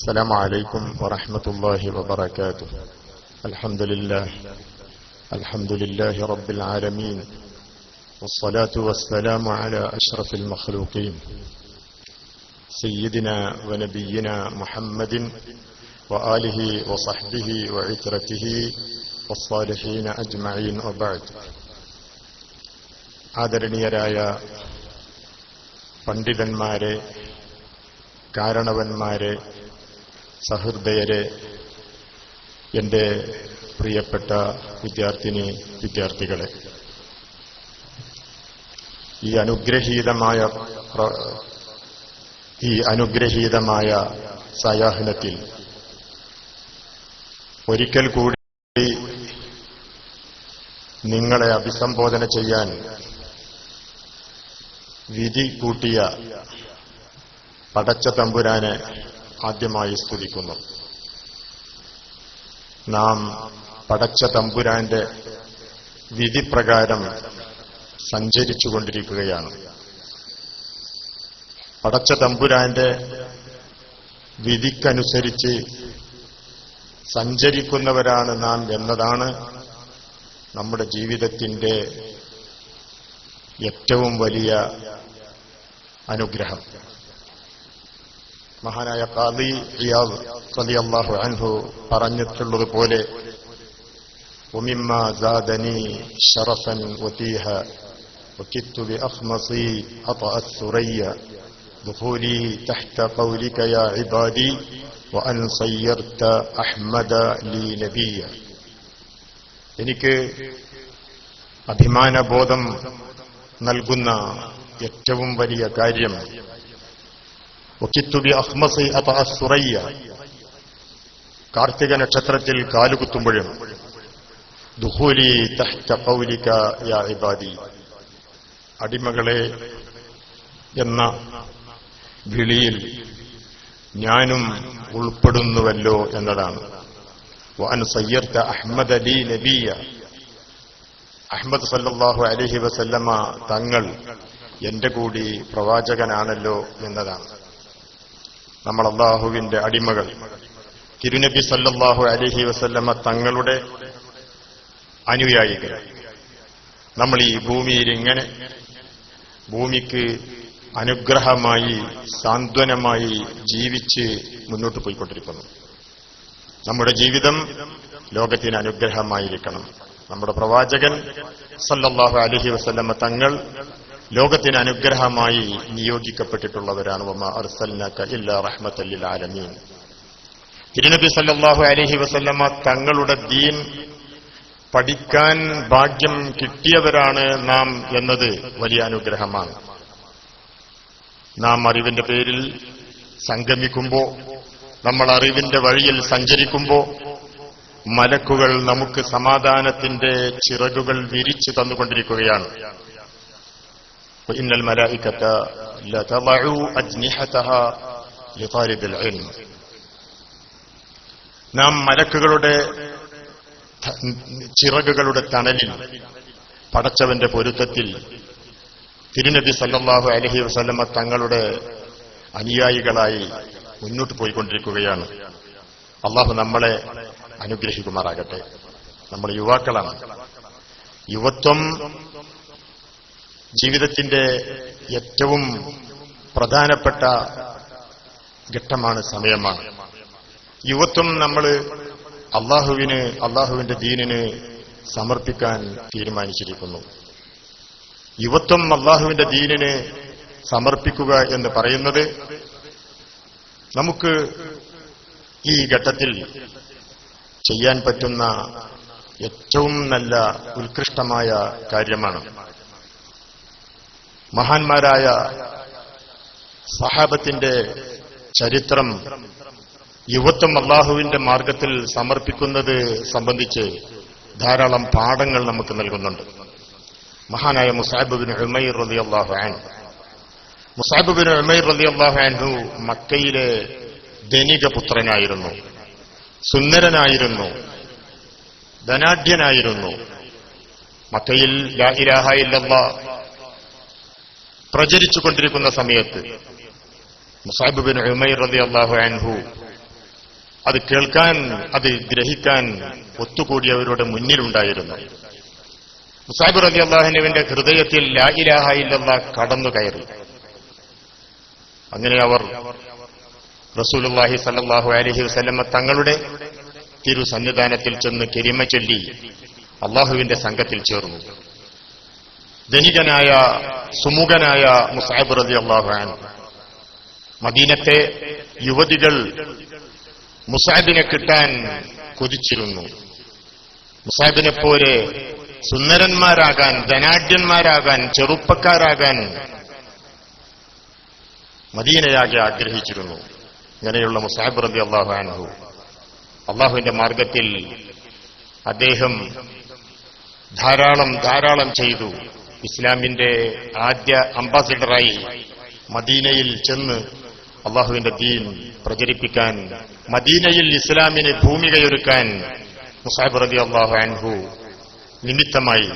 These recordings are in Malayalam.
السلام عليكم ورحمة الله وبركاته. الحمد لله رب العالمين، والصلاة والسلام على أشرف المخلوقين سيدنا ونبينا محمد وآله وصحبه وعترته والصالحين أجمعين وبعد. ആദരണീയരായ പണ്ഡിതന്മാരെ, കാരണവന്മാരെ, സഹൃദയരെ, എൻ്റെ പ്രിയപ്പെട്ട വിദ്യാർത്ഥികളെ, ഈ അനുഗ്രഹീതമായ സായാഹ്നത്തിൽ ഒരിക്കൽ കൂടി നിങ്ങളെ അഭിസംബോധന ചെയ്യാൻ വിധി കൂട്ടിയ പടച്ച തമ്പുരാനെ ആദ്യമായി സ്തുതിക്കുന്നു. നാം പടച്ച തമ്പുരാന്റെ വിധിപ്രകാരം സഞ്ചരിച്ചുകൊണ്ടിരിക്കുകയാണ്. പടച്ച തമ്പുരാന്റെ വിധിക്കനുസരിച്ച് സഞ്ചരിക്കുന്നവരാണ് നാം എന്നതാണ് നമ്മുടെ ജീവിതത്തിന്റെ ഏറ്റവും വലിയ അനുഗ്രഹം. മഹാനായ ഖാദി ഇയാദ് റളിയല്ലാഹു അൻഹു പറഞ്ഞിട്ടുള്ളതുപോലെ, വമിമ്മാ സാദനി ശറഫൻ വതീഹ വകിത്തു ബിഅഖ്മസി അതഅ സുറയ്യ ദുഖൂലി തഹ്ത ഖൗലിക യാ ഇബാദി വഅൻ സയ്യർത അഹ്മദ ലി നബിയ. എനിക്ക് അഭിമാനബോധം നൽകുന്ന ഏറ്റവും വലിയ കാര്യം വകിത്തു ബിഅഖ്മസി അതഅ സുറയ്യ, കാർത്തിക നക്ഷത്രത്തിൽ കാലുകുത്തുമ്പോഴും ദുഖൂലി തഹ്ത ഖൗലിക യാ ഇബാദി, അടിമകളെ എന്ന വിളിയിൽ ഞാനും ഉൾപ്പെടുന്നുവല്ലോ എന്നതാണ്. വഅൻ സയ്യർത അഹ്മദ ലി നബിയ, അഹ്മദ് സല്ലല്ലാഹു അലൈഹി വസല്ലമ തങ്ങൾ എന്റെ കൂടി പ്രവാചകനാണല്ലോ എന്നതാണ്. നമ്മൾ അല്ലാഹുവിന്റെ അടിമകൾ, തിരുനബി സല്ലല്ലാഹു അലൈഹി വസല്ലമ തങ്ങളുടെ അനുയായികൾ. നമ്മൾ ഈ ഭൂമിയിൽ ഇങ്ങനെ ഭൂമിക്ക് അനുഗ്രഹമായി സാന്ത്വനമായി ജീവിച്ച് മുന്നോട്ട് പോയിക്കൊണ്ടിരിക്കുന്നു. നമ്മുടെ ജീവിതം ലോകത്തിന് അനുഗ്രഹമായിരിക്കണം. നമ്മുടെ പ്രവാചകൻ സല്ലല്ലാഹു അലൈഹി വസല്ലമ തങ്ങൾ ലോകത്തിന് അനുഗ്രഹമായി നിയോഗിക്കപ്പെട്ടിട്ടുള്ളവരാണ്. വമാ അർസൽനാക ഇല്ലാ റഹ്മത്തൽ ലിൽ ആലമീൻ. തിരുനബി സല്ലല്ലാഹു അലൈഹി വസല്ലമ തങ്ങളുടെ ദീൻ പഠിക്കാൻ ഭാഗ്യം കിട്ടിയവരാണ് നാം എന്നത് വലിയ അനുഗ്രഹമാണ്. നാം അറിവിന്റെ പേരിൽ സംഗമിക്കുമ്പോൾ, നമ്മൾ അറിവിന്റെ വഴിയിൽ സഞ്ചരിക്കുമ്പോൾ മലക്കുകൾ നമുക്ക് സമാധാനത്തിന്റെ ചിറകുകൾ വിരിച്ചു തന്നുകൊണ്ടിരിക്കുകയാണ്. ഇന്നൽ മലായികത ലതളഉ അജ്നിഹതഹ ലിതാലിബിൽ ഇൽം. നാം മലക്കുകളുടെ ചിറകുകളുടെ തണലിൽ, പടച്ചവന്റെ പൊരുത്തത്തിൽ തിരുനബി സല്ലല്ലാഹു അലൈഹി വസല്ലമ തങ്ങളുടെ അനുയായികളായി മുന്നോട്ട് പോയിക്കൊണ്ടിരിക്കുകയാണ്. അള്ളാഹു നമ്മളെ അനുഗ്രഹിക്കുമാറാകട്ടെ. നമ്മൾ യുവാക്കളാണ്. യുവത്വം ജീവിതത്തിന്റെ ഏറ്റവും പ്രധാനപ്പെട്ട ഘട്ടമാണ്, സമയമാണ്. യുവത്വം നമ്മൾ അള്ളാഹുവിന്റെ ദീനിന് സമർപ്പിക്കാൻ തീരുമാനിച്ചിരിക്കുന്നു. യുവത്വം അള്ളാഹുവിന്റെ ദീനിന് സമർപ്പിക്കുക എന്ന് പറയുന്നത് നമുക്ക് ഈ ഘട്ടത്തിൽ ചെയ്യാൻ പറ്റുന്ന ഏറ്റവും നല്ല ഉത്കൃഷ്ടമായ കാര്യമാണ്. മഹാന്മാരായ സഹാബത്തിന്റെ ചരിത്രം യുവത്വം അള്ളാഹുവിന്റെ മാർഗത്തിൽ സമർപ്പിക്കുന്നത് സംബന്ധിച്ച് ധാരാളം പാഠങ്ങൾ നമുക്ക് നൽകുന്നുണ്ട്. മഹാനായ മുസ്അബ് ബിൻ ഉമൈർ റളിയല്ലാഹു അൻഹു, മുസ്അബ് ബിൻ ഉമൈർ റളിയല്ലാഹു അൻഹു മക്കയിലെ ധനിക പുത്രനായിരുന്നു, സുന്ദരനായിരുന്നു, ധനാഢ്യനായിരുന്നു. മക്കയിൽ ലാ ഇലാഹ ഇല്ലല്ലാഹ് പ്രചരിച്ചുകൊണ്ടിരിക്കുന്ന സമയത്ത് മുസ്അബ് ബിൻ ഉമൈർ റളിയല്ലാഹു അൻഹു അത് കേൾക്കാൻ, അത് ഗ്രഹിക്കാൻ ഒത്തുകൂടിയവരുടെ മുന്നിലുണ്ടായിരുന്നു. മുസാബ് റളിയല്ലാഹുവിന്റെ ഹൃദയത്തിൽ ലാ ഇലാഹ ഇല്ലല്ലാഹ് കടന്നു കയറി. അങ്ങനെ അവർ റസൂലുള്ളാഹി സ്വല്ലല്ലാഹു അലൈഹി വസല്ലം തങ്ങളുടെ തിരുസന്നിധാനത്തിൽ ചെന്ന് കലിമ ചൊല്ലി അള്ളാഹുവിന്റെ സംഘത്തിൽ ചേർന്നു. ധനികനായ സുമുഖനായ മുസ്അബ് റളിയല്ലാഹു അൻഹു, മദീനത്തെ യുവതികൾ മുസ്അബിനെ കിട്ടാൻ കൊതിച്ചിരുന്നു. മുസ്അബിനെ പോലെ സുന്ദരന്മാരാകാൻ, ധനാഢ്യന്മാരാകാൻ, ചെറുപ്പക്കാരാകാൻ മദീനയാകെ ആഗ്രഹിച്ചിരുന്നു. ഇങ്ങനെയുള്ള മുസ്അബ് റളിയല്ലാഹു അൻഹു അള്ളാഹുവിന്റെ മാർഗത്തിൽ അദ്ദേഹം ധാരാളം ചെയ്തു. ഇസ്ലാമിന്റെ ആദ്യ അംബാസിഡറായി മദീനയിൽ ചെന്ന് അള്ളാഹുവിന്റെ ദീൻ പ്രചരിപ്പിക്കാൻ, മദീനയിൽ ഇസ്ലാമിന് ഭൂമികയൊരുക്കാൻ മുസ്അബ് റളിയല്ലാഹു അൻഹു നിമിത്തമായി.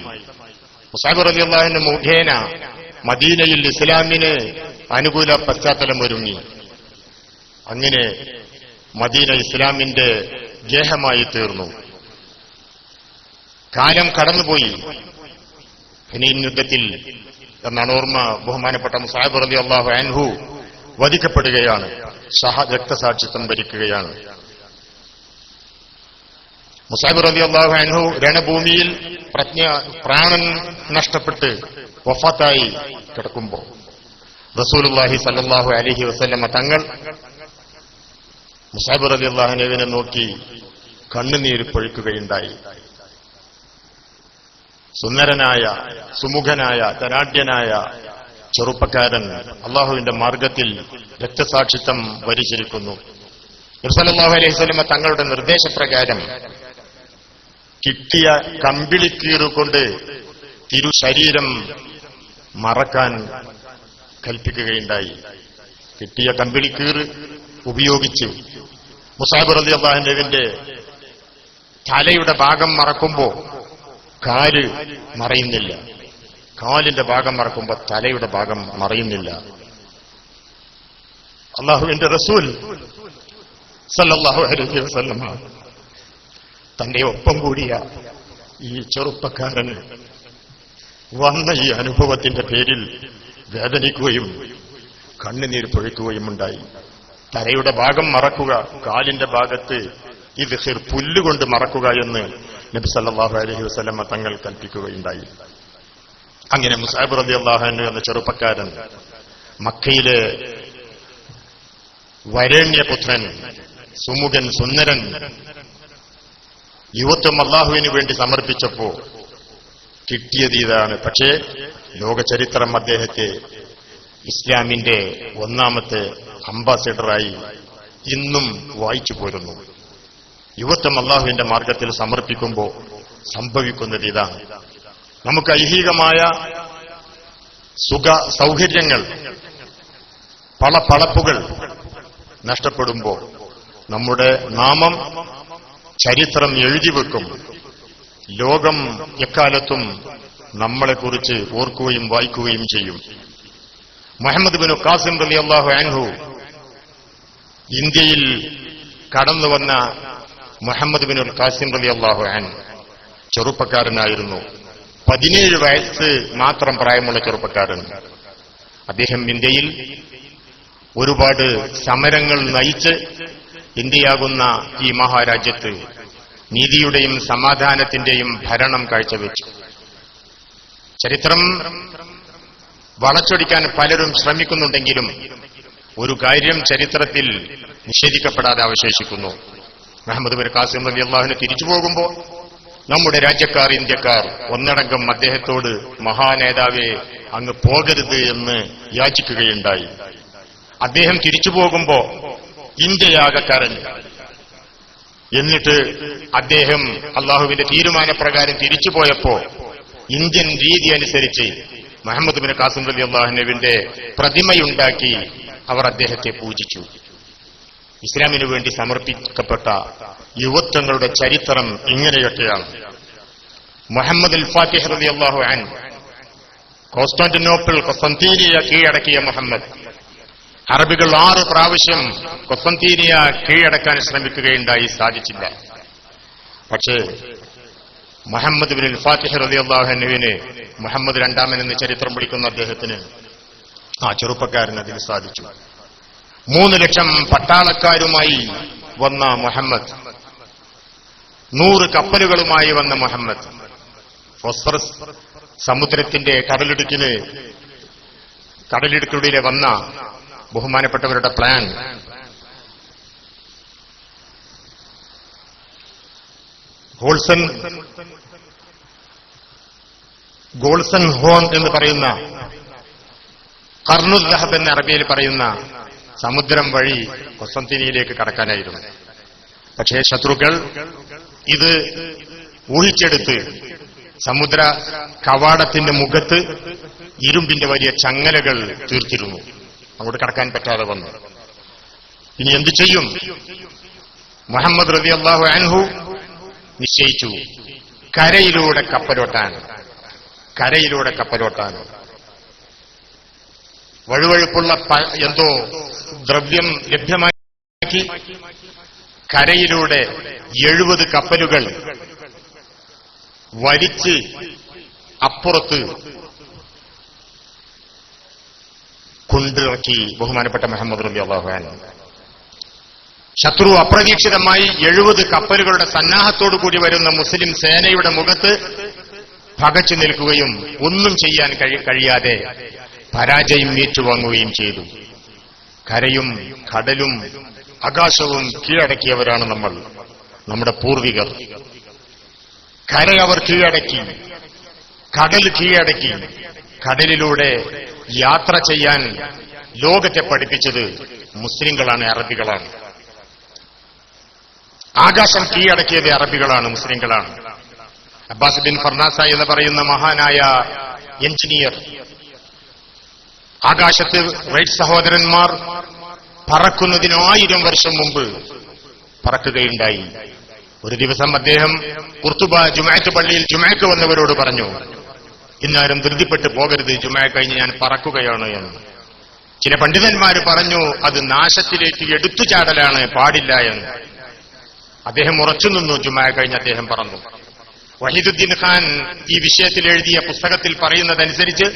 മുസ്അബ് റളിയല്ലാഹു അൻഹു മുഖേന മദീനയിൽ ഇസ്ലാമിന് അനുകൂല പശ്ചാത്തലം ഒരുങ്ങി. അങ്ങനെ മദീന ഇസ്ലാമിന്റെ ഗേഹമായി തീർന്നു. കാലം കടന്നുപോയി. ഹുനൈൻ യുദ്ധത്തിൽ എന്നാണ് ഓർമ്മ, ബഹുമാനപ്പെട്ട മുസ്അബ് റളിയല്ലാഹു അൻഹു വധിക്കപ്പെടുകയാണ്, രക്തസാക്ഷിത്വം ഭരിക്കുകയാണ്. മുസ്അബ് റളിയല്ലാഹു അൻഹു രണഭൂമിയിൽ പ്രാണൻ നഷ്ടപ്പെട്ട് വഫാത്തായി കിടക്കുമ്പോൾ റസൂലുള്ളാഹി സ്വല്ലല്ലാഹു അലൈഹി വസല്ലം തങ്ങൾ മുസ്അബ് റളിയല്ലാഹു അൻഹുവിനെ നോക്കി കണ്ണുനീര് പൊഴിക്കുകയുണ്ടായി. സുന്ദരനായ, സുമുഖനായ, ധനാഢ്യനായ ചെറുപ്പക്കാരൻ അള്ളാഹുവിന്റെ മാർഗത്തിൽ രക്തസാക്ഷിത്വം വരിച്ചിരിക്കുന്നു. നബി സല്ലല്ലാഹു അലൈഹി വസല്ലം തങ്ങളുടെ നിർദ്ദേശപ്രകാരം കിട്ടിയ കമ്പിളിക്കീറുകൊണ്ട് തിരുശരീരം മറക്കാൻ കൽപ്പിക്കുകയുണ്ടായി. കിട്ടിയ കമ്പിളിക്കീറ് ഉപയോഗിച്ച് മുസ്അബ് റളിയല്ലാഹു അൻഹുവിന്റെ തലയുടെ ഭാഗം മറക്കുമ്പോ കാല് മറയുന്നില്ല, കാലിന്റെ ഭാഗം മറക്കുമ്പോ തലയുടെ ഭാഗം മറയുന്നില്ല. അല്ലാഹുവിന്റെ റസൂൽ സല്ലല്ലാഹു അലൈഹി വസല്ലം തന്റെ ഒപ്പം കൂടിയ ഈ ചെറുപ്പക്കാരന് വന്ന ഈ അനുഭവത്തിന്റെ പേരിൽ വേദനിക്കുകയും കണ്ണുനീർ പൊഴിക്കുകയും ഉണ്ടായി. തലയുടെ ഭാഗം മറക്കുക, കാലിന്റെ ഭാഗത്ത് ഇദ്ഖിർ പുല്ലുകൊണ്ട് മറക്കുക എന്ന് നബി സല്ലല്ലാഹു അലൈഹി വസല്ലം തങ്ങൾ കൽപ്പിക്കുകയുണ്ടായി. അങ്ങനെ മുസ്അബ് റളിയല്ലാഹു അൻഹു എന്ന ചെറുപ്പക്കാരൻ മക്കയിലെ വരേണ്യപുത്രൻ, സുമുഖൻ, സുന്ദരൻ, യുവത്വം അള്ളാഹുവിന് വേണ്ടി സമർപ്പിച്ചപ്പോ കിട്ടിയത് ഇതാണ്. പക്ഷേ ലോകചരിത്രം അദ്ദേഹത്തെ ഇസ്ലാമിന്റെ ഒന്നാമത്തെ അംബാസിഡറായി ഇന്നും വായിച്ചു പോരുന്നു. യുവത്വം അള്ളാഹുവിന്റെ മാർഗത്തിൽ സമർപ്പിക്കുമ്പോൾ സംഭവിക്കുന്നത് ഇതാണ്. നമുക്ക് ഐഹികമായ സുഖ സൗകര്യങ്ങൾ, പളപ്പളപ്പുകൾ നഷ്ടപ്പെടുമ്പോൾ നമ്മുടെ നാമം, ചരിത്രം എഴുതിവെക്കും. ലോകം എക്കാലത്തും നമ്മളെക്കുറിച്ച് ഓർക്കുകയും വായിക്കുകയും ചെയ്യും. മുഹമ്മദ് ബിൻ ഖാസിം റളിയല്ലാഹു അൻഹു, ഇന്ത്യയിൽ കടന്നുവന്ന മുഹമ്മദ് ബിൻ ഖാസിം റളിയല്ലാഹു അൻഹു ചെറുപ്പക്കാരനായിരുന്നു. 17 വയസ്സ് മാത്രം പ്രായമുള്ള ചെറുപ്പക്കാരൻ. അദ്ദേഹം ഇന്ത്യയിൽ ഒരുപാട് സമരങ്ങൾ നയിച്ച് ഇന്ത്യയാകുന്ന ഈ മഹാരാജ്യത്ത് നീതിയുടെയും സമാധാനത്തിന്റെയും ഭരണം കാഴ്ചവെച്ചു. ചരിത്രം വളച്ചൊടിക്കാൻ പലരും ശ്രമിക്കുന്നുണ്ടെങ്കിലും ഒരു കാര്യം ചരിത്രത്തിൽ നിഷേധിക്കപ്പെടാതെ അവശേഷിക്കുന്നു. മുഹമ്മദ് ബിൻ ഖാസിം റളിയല്ലാഹു അൻഹു തിരിച്ചു പോകുമ്പോൾ നമ്മുടെ രാജ്യക്കാർ, ഇന്ത്യക്കാർ ഒന്നടങ്കം അദ്ദേഹത്തോട് മഹാനേതാവെ അങ്ങ് പോകരുത് എന്ന് യാചിക്കുകയുണ്ടായി. അദ്ദേഹം തിരിച്ചു പോകുമ്പോ ഇന്ത്യയാകെ കരഞ്ഞു. എന്നിട്ട് അദ്ദേഹം അള്ളാഹുവിന്റെ തീരുമാനപ്രകാരം തിരിച്ചുപോയപ്പോ ഇന്ത്യൻ രീതി അനുസരിച്ച് മുഹമ്മദ് ബിൻ ഖാസിം റളിയല്ലാഹു അൻഹുവിന്റെ പ്രതിമയുണ്ടാക്കി അവർ അദ്ദേഹത്തെ പൂജിച്ചു. ഇസ്ലാമിനു വേണ്ടി സമർപ്പിക്കപ്പെട്ട യുവത്വങ്ങളുടെ ചരിത്രം ഇങ്ങനെയൊക്കെയാണ്. മുഹമ്മദ് അൽ ഫാത്തിഹ് റളിയല്ലാഹു അൻഹു, കോൺസ്റ്റാന്റിനോപ്പിൾ, ഖസന്തീനിയ കീഴടക്കിയ മുഹമ്മദ്, അറബികൾ 6 പ്രാവശ്യം കൊസ്തന്തീനിയ കീഴടക്കാൻ ശ്രമിക്കുകയുണ്ടായി, സാധിച്ചില്ല. പക്ഷേ മുഹമ്മദ് ബിൻ ഫാത്തിഹ് റളിയല്ലാഹു അൻഹുവിന്, മുഹമ്മദ് രണ്ടാമൻ എന്ന് ചരിത്രം വിളിക്കുന്ന അദ്ദേഹത്തിന്, ആ ചെറുപ്പക്കാരന് അതിൽ സാധിച്ചു. 3 ലക്ഷം പട്ടാളക്കാരുമായി വന്ന മുഹമ്മദ്, 100 കപ്പലുകളുമായി വന്ന മുഹമ്മദ്, ഫോസ്ഫറസ് സമുദ്രത്തിന്റെ കടലിടുക്കിലൂടെ വന്ന ബഹുമാനപ്പെട്ടവരുടെ പ്ലാൻ ഗോൾസൺ ഹോൺ എന്ന് പറയുന്ന, ഖർനുൽ ദഹബ് എന്ന അറബിയിൽ പറയുന്ന സമുദ്രം വഴി കൊസ്തന്തീനിയയിലേക്ക് കടക്കാനായിരുന്നു. പക്ഷേ ശത്രുക്കൾ ഇത് ഊഹിച്ചെടുത്ത് സമുദ്ര കവാടത്തിന്റെ മുഖത്ത് ഇരുമ്പിന്റെ വലിയ ചങ്ങലകൾ തീർത്തിരുന്നു. അങ്ങോട്ട് കടക്കാൻ പറ്റാതെ വന്നു. ഇനി എന്തു ചെയ്യും? മുഹമ്മദ് റളിയല്ലാഹു അൻഹു നിശ്ചയിച്ചു കരയിലൂടെ കപ്പലോട്ടാൻ. വഴുവഴുപ്പുള്ള എന്തോ ദ്രവ്യം ലഭ്യമാക്കി കരയിലൂടെ 70 കപ്പലുകൾ വലിച്ച് അപ്പുറത്ത് കൊണ്ടിറക്കി ബഹുമാനപ്പെട്ട മുഹമ്മദ് റളിയല്ലാഹു അൻഹു. ശത്രു അപ്രതീക്ഷിതമായി 70 കപ്പലുകളുടെ സന്നാഹത്തോടുകൂടി വരുന്ന മുസ്ലിം സേനയുടെ മുഖത്ത് പകച്ചു നിൽക്കുകയും ഒന്നും ചെയ്യാൻ കഴിയാതെ പരാജയം ഏറ്റുവാങ്ങുകയും ചെയ്തു. കരയും കടലും ആകാശവും കീഴടക്കിയവരാണ് നമ്മുടെ പൂർവികർ. കര അവർ കീഴടക്കി, കടൽ കീഴടക്കി. കടലിലൂടെ യാത്ര ചെയ്യാൻ ലോകത്തെ പഠിപ്പിച്ചത് മുസ്ലിങ്ങളാണ്, അറബികളാണ്. ആകാശം കീഴടക്കിയത് അറബികളാണ്, മുസ്ലിങ്ങളാണ്. അബ്ബാസ് ബിൻ ഫർനാസ എന്ന് പറയുന്ന മഹാനായ എഞ്ചിനീയർ, ആകാശത്ത് റൈറ്റ് സഹോദരന്മാർ പറക്കുന്നതിന് 1000 വർഷം മുമ്പ് പറക്കുകയുണ്ടായി. ഒരു ദിവസം അദ്ദേഹം ഖുർത്തുബ ജുമഅത്ത് പള്ളിയിൽ ജുമഅക്ക് വന്നവരോട് പറഞ്ഞു, ഇന്നാരും ധൃതിപ്പെട്ട് പോകരുത്, ജുമഅ കഴിഞ്ഞ് ഞാൻ പറക്കുകയാണ് എന്ന്. ചില പണ്ഡിതന്മാർ പറഞ്ഞു അത് നാശത്തിലേക്ക് എടുത്തുചാടലാണ്, പാടില്ല എന്ന്. അദ്ദേഹം ഉറച്ചുനിന്നു. ജുമഅ കഴിഞ്ഞ് അദ്ദേഹം പറഞ്ഞു. വഹീദുദ്ദീൻ ഖാൻ ഈ വിഷയത്തിൽ എഴുതിയ പുസ്തകത്തിൽ പറയുന്നതനുസരിച്ച്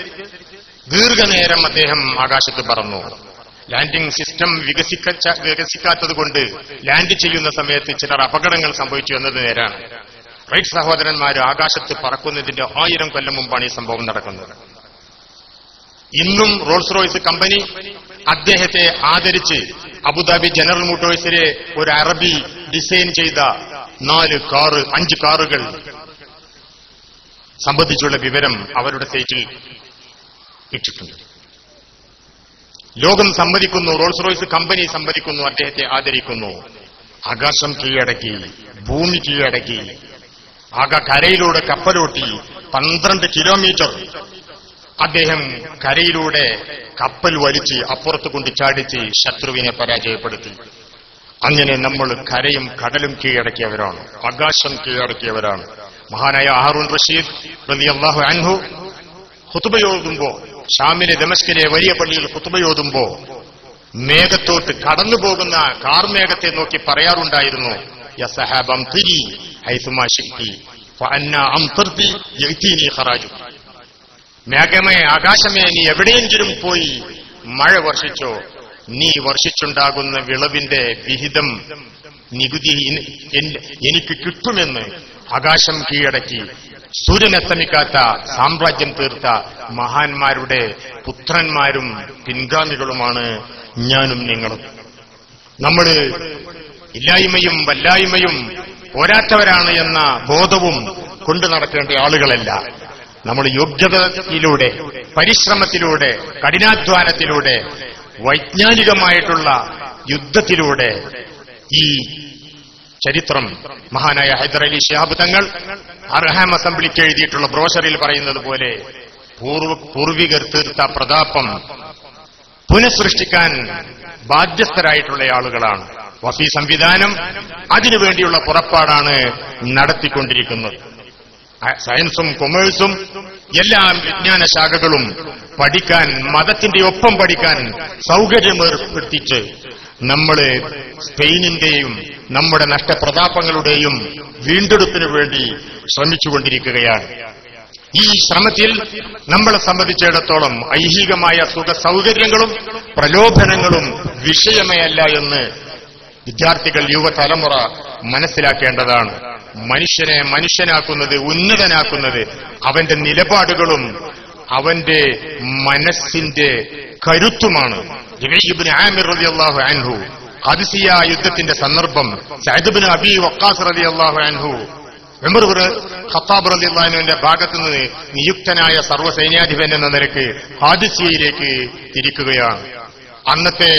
ദീർഘനേരം അദ്ദേഹം ആകാശത്ത് പറന്നു. ലാൻഡിംഗ് സിസ്റ്റം വികസിക്കാത്തതുകൊണ്ട് ലാൻഡ് ചെയ്യുന്ന സമയത്ത് ചിലർ അപകടങ്ങൾ സംഭവിച്ചു എന്നത് നേരാണ്. റൈറ്റ് സഹോദരന്മാർ ആകാശത്ത് പറക്കുന്നതിന്റെ 1000 കൊല്ലം മുമ്പാണ് ഈ സംഭവം നടക്കുന്നത്. ഇന്നും റോൾസ് റോയ്സ് കമ്പനി അദ്ദേഹത്തെ ആദരിച്ച് അബുദാബി ജനറൽ മോട്ടോഴ്സിലെ ഒരു അറബി ഡിസൈൻ ചെയ്ത 5 കാറുകൾ സംബന്ധിച്ചുള്ള വിവരം അവരുടെ സൈറ്റിൽ ഇട്ടിട്ടുണ്ട്. ലോകം സമ്മതിക്കുന്നു, റോൾസ് റോയ്സ് കമ്പനി സമ്മതിക്കുന്നു, അദ്ദേഹത്തെ ആദരിക്കുന്നു. ആകാശം കീഴടക്കി, ഭൂമി കീഴടക്കി, കരയിലൂടെ കപ്പലോട്ടി 12 കിലോമീറ്റർ അദ്ദേഹം കരയിലൂടെ കപ്പൽ വലിച്ച് അപ്പുറത്ത് കൊണ്ട് ചാടിച്ച് ശത്രുവിനെ പരാജയപ്പെടുത്തി. അങ്ങനെ നമ്മൾ കരയും കടലും കീഴടക്കിയവരാണ്, ആകാശം കീഴടക്കിയവരാണ്. മഹാനായ ഹാറൂൻ റഷീദ് റളിയല്ലാഹു അൻഹു ഖുതുബയോതുമ്പോ, ഷാമിലെ ദമസ്കിലെ വലിയ പള്ളിയിൽ ഖുതുബയോതുമ്പോ മേഘത്തോട്ട് കടന്നുപോകുന്ന കാർമേഘത്തെ നോക്കി പറയാറുണ്ടായിരുന്നു, യാ സഹാബ അംതിരി ഹൈസുമാ ശിഅ്തി ഫഅന്നാ അംതിർതി യഅ്തീനി ഖറാജു. മേഘമേ, ആകാശമേ, നീ എവിടെയെങ്കിലും പോയി മഴ വർഷിച്ചോ, നീ വർഷിച്ചുണ്ടാകുന്ന വിളവിന്റെ വിഹിതം, നികുതി എനിക്ക് കിട്ടുമെന്ന് ആകാശം കീഴടക്കി സൂര്യനസ്തമിക്കാത്ത സാമ്രാജ്യം തീർത്ത മഹാന്മാരുടെ പുത്രന്മാരും പിൻഗാമികളുമാണ് ഞാനും നിങ്ങളും. നമ്മൾ ഇല്ലായ്മയും വല്ലായ്മയും പോരാത്തവരാണ് എന്ന ബോധവും കൊണ്ടു നടക്കേണ്ട ആളുകളല്ല. നമ്മൾ യോഗ്യതയിലൂടെ, പരിശ്രമത്തിലൂടെ, കഠിനാധ്വാനത്തിലൂടെ, വൈജ്ഞാനികമായിട്ടുള്ള യുദ്ധത്തിലൂടെ ഈ ചരിത്രം മഹാനായ ഹൈദർ അലി ശിഹാബ് തങ്ങൾ അർഹാം അസംബ്ലിക്ക് എഴുതിയിട്ടുള്ള ബ്രോഷറിൽ പറയുന്നത് പോലെ പൂർവികർ തീർത്ത പ്രതാപം പുനഃസൃഷ്ടിക്കാൻ ബാധ്യസ്ഥരായിട്ടുള്ള ആളുകളാണ്. വഫി സംവിധാനം അതിനുവേണ്ടിയുള്ള പുറപ്പാടാണ് നടത്തിക്കൊണ്ടിരിക്കുന്നത്. സയൻസും കൊമേഴ്സും എല്ലാ വിജ്ഞാന ശാഖകളും പഠിക്കാൻ, മതത്തിന്റെ ഒപ്പം പഠിക്കാൻ സൗകര്യമേർപ്പെടുത്തിച്ച് നമ്മള് സ്പെയിനിന്റെയും നമ്മുടെ നഷ്ടപ്രതാപങ്ങളുടെയും വീണ്ടെടുപ്പിനു വേണ്ടി ശ്രമിച്ചുകൊണ്ടിരിക്കുകയാണ്. ഈ ശ്രമത്തിൽ നമ്മളെ സംബന്ധിച്ചിടത്തോളം ഐഹികമായ സുഖ സൗകര്യങ്ങളും പ്രലോഭനങ്ങളും വിഷയമേ അല്ല എന്ന് വിദ്യാർത്ഥികൾ, യുവതലമുറ മനസ്സിലാക്കേണ്ടതാണ്. മനുഷ്യനെ മനുഷ്യനാക്കുന്നത്, ഉന്നതനാക്കുന്നത് അവന്റെ നിലപാടുകളും അവന്റെ മനസ്സിന്റെ കരുത്തുമാണ്. ഇബ്നു ആമിർ റളിയല്ലാഹു അൻഹു ഖദ്സിയ യുദ്ധത്തിന്റെ സന്ദർഭം സഅദ് ഇബ്നു അബീ വഖാസ് റളിയല്ലാഹു അൻഹു ഉമർ ഇബ്നു ഖത്താബ് റളിയല്ലാഹു അൻഹുവിന്റെ ഭാഗത്തുനിന്ന് നിയുക്തനായ സർവ്വസൈന്യാധിപൻ എന്ന നിലയ്ക്ക് ഖാദിസിയയിലേക്ക് തിരിക്കുകയാണ്. അന്നത്തെ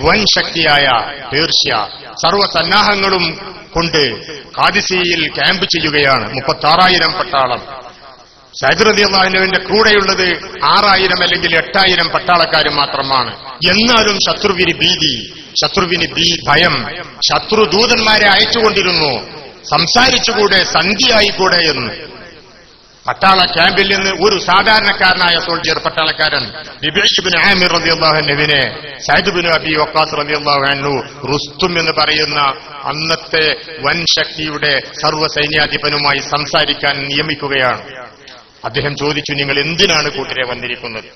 വൻ ശക്തിയായ പേർഷ്യ സർവ്വസന്നാഹങ്ങളും കൊണ്ട് ഖാദിസിയയിൽ ക്യാമ്പ് ചെയ്യുകയാണ്. 36,000 പട്ടാളം. സഅദ് റളിയല്ലാഹു അൻഹുവിന്റെ കൂടെയുള്ളത് 6,000 അല്ലെങ്കിൽ 8,000 പട്ടാളക്കാരും മാത്രമാണ്. എന്നാലും ശത്രുവിന് ഭീതി, ശത്രുവിന് ഭയം. ശത്രു ദൂതന്മാരെ അയച്ചുകൊണ്ടിരുന്നു. സംസാരിച്ചുകൂടെ, സന്ധിയായിക്കൂടെ എന്ന്. പട്ടാള ക്യാമ്പിൽ നിന്ന് ഒരു സാധാരണക്കാരനായ സോൾജിയർ പട്ടാളക്കാരൻ ഇബ്നു ആമിർ റളിയല്ലാഹു അൻഹുവിനെ സഅദ് ഇബ്നു അബീ വഖാസ് റളിയല്ലാഹു അൻഹു റുസ്തും എന്ന് പറയുന്ന അന്നത്തെ വൻ ശക്തിയുടെ സർവ്വസൈന്യാധിപനുമായി സംസാരിക്കാൻ നിയമിക്കുകയാണ്. അദ്ദേഹം ചോദിച്ചു, നിങ്ങൾ എന്തിനാണ് കൂട്ടരെ വന്നിരിക്കുന്നത്?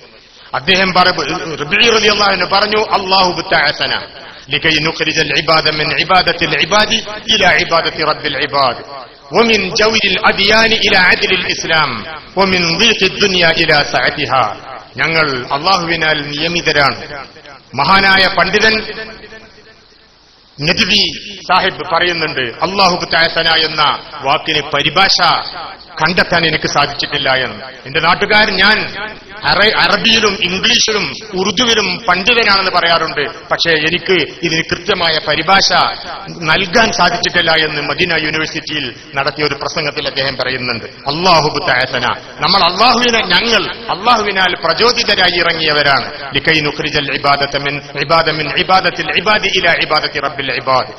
അദ്ദേഹം റളിയല്ലാഹു അൻഹു പറഞ്ഞു, അല്ലാഹു ബിത്തഅസന ലകൈ നുഖ്രിജൽ ഇബാദ മിൻ ഇബാദത്തിൽ ഇബാദി ഇലാ ഇബാദത്തി റബ്ബിൽ ഇബാദ് വമിൻ ജൗരിൽ അദിയാനി ഇലാ അദ്ലിൽ ഇസ്ലാം വമിൻ ദീഖിദ് ദുനിയ ഇലാ സഅതിഹാ. ഞങ്ങൾ അല്ലാഹുവിനാൽ നിയമിതരാണ്. മഹാനായ പണ്ഡിതൻ നദ്വി സാഹിബ് പറയുന്നുണ്ട്, അല്ലാഹു ബിത്തഅസന എന്ന വാക്കിന് പരിഭാഷ കണ്ടെത്താൻ എനിക്ക് സാധിച്ചിട്ടില്ല എന്ന്. എന്റെ നാട്ടുകാരൻ ഞാൻ അറബിയിലും ഇംഗ്ലീഷിലും ഉറുദുവിലും പണ്ഡിതനാണെന്ന് പറയാറുണ്ട്. പക്ഷേ എനിക്ക് ഇതിന് കൃത്യമായ പരിഭാഷ നൽകാൻ സാധിച്ചിട്ടില്ല എന്ന് മദീന യൂണിവേഴ്സിറ്റിയിൽ നടത്തിയ ഒരു പ്രസംഗത്തിൽ അദ്ദേഹം പറയുന്നുണ്ട്. അല്ലാഹു ബിത്തഅസന, ഞങ്ങൾ അല്ലാഹുവിനാൽ പ്രചോദിതരായി ഇറങ്ങിയവരാണ്. ലികൈ നുഖ്രിജൽ ഇബാദത മിൻ ഇബാദത്തിൽ ഇബാദി ഇലാ ഇബാദത്തി റബ്ബിൽ ഇബാദ്.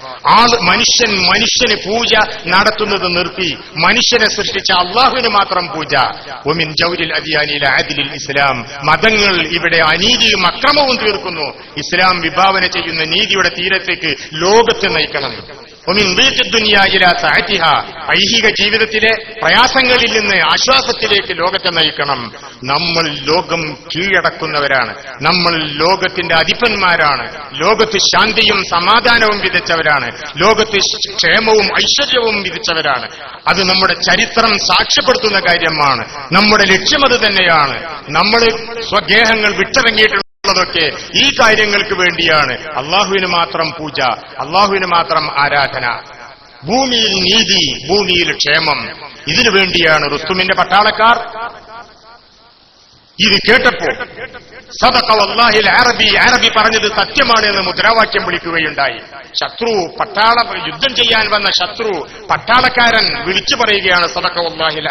മനുഷ്യന് പൂജ നടത്തുന്നത് നിർത്തി മനുഷ്യനെ സൃഷ്ടിച്ച അല്ലാഹുവിന് മാത്രം പൂജ. വമിൻ ജൗരിൽ അദിയാനി ഇലാ അദ്ലിൽ ഇസ്ലാം. മതങ്ങൾ ഇവിടെ അനീതിയും അക്രമവും തീർക്കുന്നു. ഇസ്ലാം വിഭാവന ചെയ്യുന്ന നീതിയുടെ തീരത്തേക്ക് ലോകത്തെ നയിക്കണം. ഐഹിക ജീവിതത്തിലെ പ്രയാസങ്ങളിൽ നിന്ന് ആശ്വാസത്തിലേക്ക് ലോകത്തെ നയിക്കണം. നമ്മൾ ലോകം കീഴടക്കുന്നവരാണ്. നമ്മൾ ലോകത്തിന്റെ അധിപന്മാരാണ്. ലോകത്ത് ശാന്തിയും സമാധാനവും വിതച്ചവരാണ്. ലോകത്ത് ക്ഷേമവും ഐശ്വര്യവും വിതച്ചവരാണ്. അത് നമ്മുടെ ചരിത്രം സാക്ഷ്യപ്പെടുത്തുന്ന കാര്യമാണ്. നമ്മുടെ ലക്ഷ്യം അത് തന്നെയാണ്. നമ്മൾ സ്വദേഹങ്ങൾ വിട്ടിറങ്ങിയിട്ടുള്ള ൊക്കെ ഈ കാര്യങ്ങൾക്ക് വേണ്ടിയാണ്. അള്ളാഹുവിന് മാത്രം പൂജ, അള്ളാഹുവിന് മാത്രം ആരാധന, ഭൂമിയിൽ നീതി, ഭൂമിയിൽ ക്ഷേമം. ഇതിനു വേണ്ടിയാണ് റുസ്തുമിന്റെ പട്ടാളക്കാർ. ഇത് കേട്ടപ്പോ സദഖ വല്ലാഹിൽ അറബി പറഞ്ഞത് സത്യമാണ് എന്ന് മുദ്രാവാക്യം വിളിക്കുകയുണ്ടായി. ശത്രു യുദ്ധം ചെയ്യാൻ വന്ന ശത്രു പട്ടാളക്കാരൻ വിളിച്ചു പറയുകയാണ് സദഖ വല്ലാഹിൽ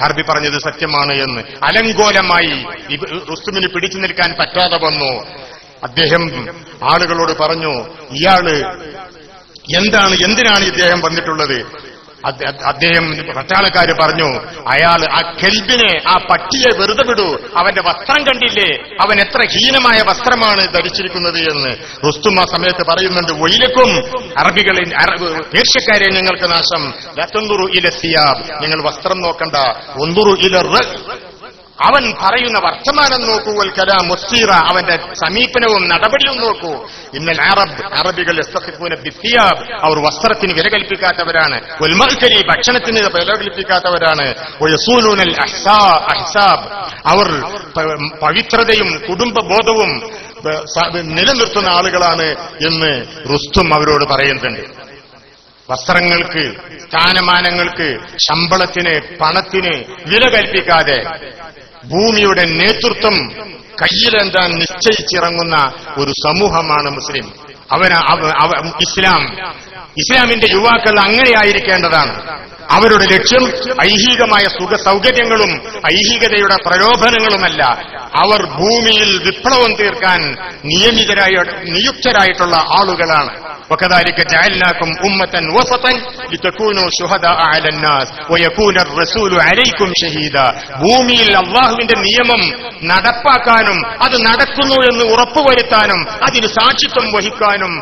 അറബി പറഞ്ഞത് സത്യമാണ് എന്ന്. അലങ്കോലമായി റുസ്തുമിന് പിടിച്ചു നിൽക്കാൻ പറ്റാതെ വന്നു. അദ്ദേഹം ആളുകളോട് പറഞ്ഞു, എന്തിനാണ് ഇദ്ദേഹം വന്നിട്ടുള്ളത്? അദ്ദേഹം പട്ടാളക്കാര് പറഞ്ഞു, അയാൾ ആ കെൽബിനെ, ആ പട്ടിയെ വെറുതെ വിടൂ, അവന്റെ വസ്ത്രം കണ്ടില്ലേ, അവൻ എത്ര ഹീനമായ വസ്ത്രമാണ് ധരിച്ചിരിക്കുന്നത് എന്ന്. റുസ്തും ആ സമയത്ത് പറയുന്നുണ്ട്, വൈലക്കും അറബികളിൽ പേർഷ്യക്കാരെ നിങ്ങൾക്ക് നാശം, ലതൻദുറു ഇല സിയാബ്, നിങ്ങൾ വസ്ത്രം നോക്കണ്ട, ഒന്ദുറു ഇല അവൻ പറയുന്ന വർത്തമാനം നോക്കൂ, വൽ കലാം മുസ്തീറ, അവന്റെ സമീപനവും നടപടിയും നോക്കൂ. ഇന്നൽ അറബികൾ യസ്തഖിഫൂന ബിസിയാബ്, അവർ വസ്ത്രത്തിന് വില കൽപ്പിക്കാത്തവരാണ്. വൽ മഅ്കലി, ഭക്ഷണത്തിന് വില കൽപ്പിക്കാത്തവരാണ്. വയസൂലുനൽ അഹ്സാബ്, അവർ പവിത്രതയും കുടുംബബോധവും നിലനിർത്തുന്ന ആളുകളാണ് എന്ന് റുസ്തും അവരോട് പറയുന്നുണ്ട്. വസ്ത്രങ്ങൾക്ക്, സ്ഥാനമാനങ്ങൾക്ക്, ശമ്പളത്തിന്, പണത്തിന് വില കൽപ്പിക്കാതെ ഭൂമിയുടെ നേതൃത്വം കയ്യിലെന്താൻ നിശ്ചയിച്ചിറങ്ങുന്ന ഒരു സമൂഹമാണ് മുസ്ലിം. ഇസ്ലാമിന്റെ യുവാക്കൾ അങ്ങനെയായിരിക്കേണ്ടതാണ്. അവരുടെ ലക്ഷ്യം ഐഹികമായ സുഖ സൗകര്യങ്ങളും ഐഹികതയുടെ പ്രലോഭനങ്ങളുമല്ല. അവർ ഭൂമിയിൽ വിപ്ലവം തീർക്കാൻ നിയുക്തരായിട്ടുള്ള ആളുകളാണ്. വകദാലിക ജഅൽനാകും ഉമ്മതൻ വസതൻ ലിതകൂനൂ ശുഹദാഅ അലന്നാസ് വയകൂന റസൂലു അലൈക്കും ഷഹീദാ. ഭൂമിയിൽ അല്ലാഹുവിന്റെ നിയമം നടപ്പാക്കാനും അത് നടക്കുന്നു എന്ന് ഉറപ്പുവരുത്താനും അതിന് സാക്ഷിത്വം വഹിക്കാനും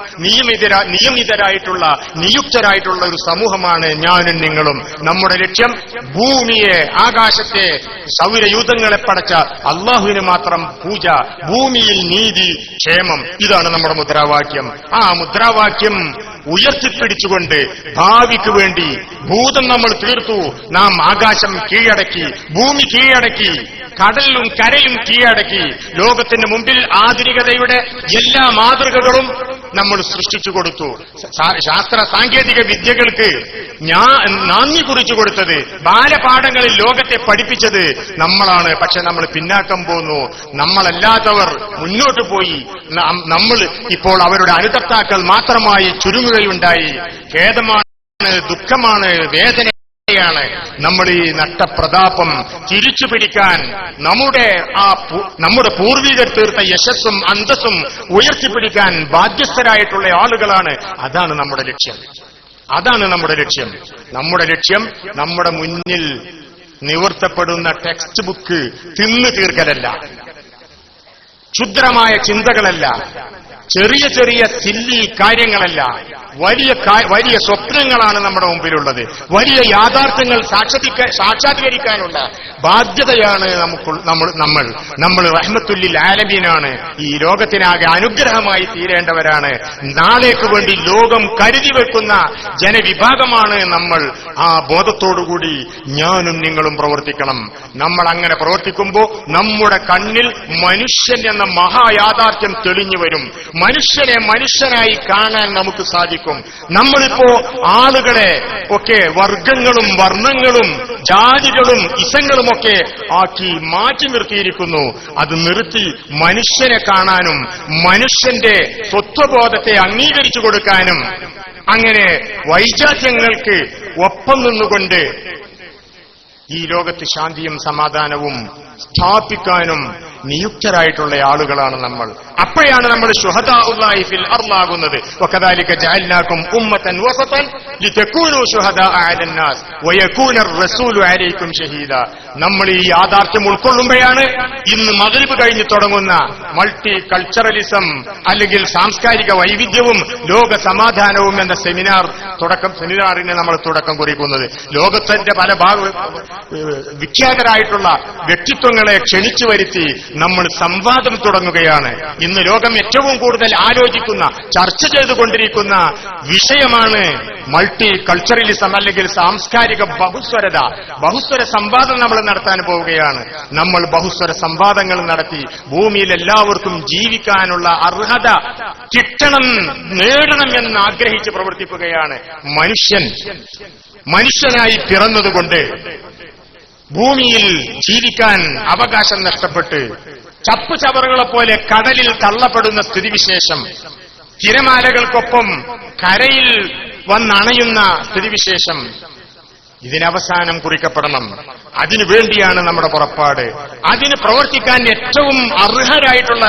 നിയുക്തരായിട്ടുള്ള ഒരു സമൂഹമാണ് ഞാനും നിങ്ങളും. നമ്മുടെ ലക്ഷ്യം ഭൂമിയെ, ആകാശത്തെ, സൗരയൂഥങ്ങളെ പടച്ച അല്ലാഹുവിന് മാത്രം പൂജ, ഭൂമിയിൽ നീതി, ക്ഷേമം. ഇതാണ് നമ്മുടെ മുദ്രാവാക്യം. ആ മുദ്രാവാക്യം ഉയർത്തിപ്പിടിച്ചുകൊണ്ട് ഭാവിക്ക് വേണ്ടി ഭൂതം നമ്മൾ തീർത്തു. നാം ആകാശം കീഴടക്കി, ഭൂമി കീഴടക്കി, കടലും കരയും കീഴടക്കി. ലോകത്തിന് മുമ്പിൽ ആധുനികതയുടെ എല്ലാ മാതൃകകളും നമ്മൾ സൃഷ്ടിച്ചു കൊടുത്തു. ശാസ്ത്ര സാങ്കേതിക വിദ്യകൾക്ക് നാന്ദി കുറിച്ചു കൊടുത്തത്, ബാലപാഠങ്ങളിൽ ലോകത്തെ പഠിപ്പിച്ചത് നമ്മളാണ്. പക്ഷെ നമ്മൾ പിന്നാക്കം പോന്നു. നമ്മളല്ലാത്തവർ മുന്നോട്ട് പോയി. നമ്മൾ ഇപ്പോൾ അവരുടെ അനുതപ്താക്കൾ മാത്രമായി ചുരുങ്ങുകയുണ്ടായി. ഖേദമാണ്, ദുഃഖമാണ്, വേദന. നമ്മൾ ഈ നഷ്ടപ്രതാപം തിരിച്ചു പിടിക്കാൻ, നമ്മുടെ പൂർവികർ തീർത്ത യശസ്സും അന്തസ്സും ഉയർത്തിപ്പിടിക്കാൻ ബാധ്യസ്ഥരായിട്ടുള്ള ആളുകളാണ്. അതാണ് നമ്മുടെ ലക്ഷ്യം. നമ്മുടെ ലക്ഷ്യം നമ്മുടെ മുന്നിൽ നിവർത്തപ്പെടുന്ന ടെക്സ്റ്റ് ബുക്ക് തിന്നു തീർക്കലല്ല, ക്ഷുദ്രമായ ചിന്തകളല്ല, ചെറിയ ചെറിയ സില്ലി കാര്യങ്ങളല്ല, വലിയ സ്വപ്നങ്ങളാണ് നമ്മുടെ മുമ്പിലുള്ളത്. വലിയ യാഥാർത്ഥ്യങ്ങൾ സാക്ഷാത്കരിക്കാനുള്ള ബാധ്യതയാണ് നമ്മൾ റഹ്മത്തുല്ലിൽ ആലമീനാണ്. ഈ ലോകത്തിനാകെ അനുഗ്രഹമായി തീരേണ്ടവരാണ്. നാളേക്ക് വേണ്ടി ലോകം കരുതി വെക്കുന്ന ജനവിഭാഗമാണ് നമ്മൾ. ആ ബോധത്തോടുകൂടി ഞാനും നിങ്ങളും പ്രവർത്തിക്കണം. നമ്മൾ അങ്ങനെ പ്രവർത്തിക്കുമ്പോൾ നമ്മുടെ കണ്ണിൽ മനുഷ്യൻ എന്ന മഹായാഥാർത്ഥ്യം തെളിഞ്ഞു വരും. മനുഷ്യനെ മനുഷ്യനായി കാണാൻ നമുക്ക് സാധിക്കും. നമ്മളിപ്പോ ആളുകളെ ഒക്കെ വർഗങ്ങളും വർണ്ണങ്ങളും ജാതികളും ഇസങ്ങളുമൊക്കെ ആക്കി മാറ്റി നിർത്തിയിരിക്കുന്നു. അത് നിർത്തി മനുഷ്യനെ കാണാനും മനുഷ്യന്റെ സ്വത്വബോധത്തെ അംഗീകരിച്ചു കൊടുക്കാനും അങ്ങനെ വൈജാത്യങ്ങൾക്ക് ഒപ്പം നിന്നുകൊണ്ട് ഈ ലോകത്ത് ശാന്തിയും സമാധാനവും സ്ഥാപിക്കാനും നിയുക്തരായിട്ടുള്ള ആളുകളാണ് നമ്മൾ. അപ്പോഴാണ് നമ്മൾ ശുഹദാഉല്ലാഹി ഫിൽ അർളാകുന്നത്. വകദാലിക ജഅൽനാകും ഉമ്മതൻ വസതൻ ലിതകൂനൂ ശുഹദാഅ അലന്നാസ് വയകൂന റസൂലു അലൈക്കും ഷഹീദാ. നമ്മൾ ഈ യാഥാർത്ഥ്യം ഉൾക്കൊള്ളുമ്പോഴാണ് ഇന്ന് മഗ്രിബ് കഴിഞ്ഞ് തുടങ്ങുന്ന മൾട്ടി കൾച്ചറലിസം അല്ലെങ്കിൽ സാംസ്കാരിക വൈവിധ്യവും ലോക സമാധാനവും എന്ന സെമിനാറിന് നമ്മൾ തുടക്കം കുറിക്കുന്നത്. ലോകത്തിന്റെ പല വിഖ്യാതരായിട്ടുള്ള വ്യക്തിത്വങ്ങളെ ക്ഷണിച്ചു വരുത്തി നമ്മൾ സംവാദം തുടങ്ങുകയാണ്. ഇന്ന് ലോകം ഏറ്റവും കൂടുതൽ ആലോചിക്കുന്ന, ചർച്ച ചെയ്തുകൊണ്ടിരിക്കുന്ന വിഷയമാണ് മൾട്ടി കൾച്ചറലിസം അല്ലെങ്കിൽ സാംസ്കാരിക ബഹുസ്വര സംവാദം നമ്മൾ നടത്താൻ പോവുകയാണ്. നമ്മൾ ബഹുസ്വര സംവാദങ്ങൾ നടത്തി ഭൂമിയിൽ എല്ലാവർക്കും ജീവിക്കാനുള്ള അർഹത കിട്ടണം, നേടണം എന്ന് ആഗ്രഹിച്ച് പ്രവർത്തിക്കുകയാണ്. മനുഷ്യനായി പിറന്നതുകൊണ്ട് ഭൂമിയിൽ ജീവിക്കാൻ അവകാശം നഷ്ടപ്പെട്ട് ചപ്പുചവറുകളെ പോലെ കടലിൽ തള്ളപ്പെടുന്ന സ്ഥിതിവിശേഷം, തിരമാലകൾക്കൊപ്പം കരയിൽ വന്നണയുന്ന സ്ഥിതിവിശേഷം, ഇതിനവസാനം കുറിക്കപ്പെടണം. അതിനുവേണ്ടിയാണ് നമ്മുടെ പുറപ്പാട്. അതിന് പ്രവർത്തിക്കാൻ ഏറ്റവും അർഹരായിട്ടുള്ള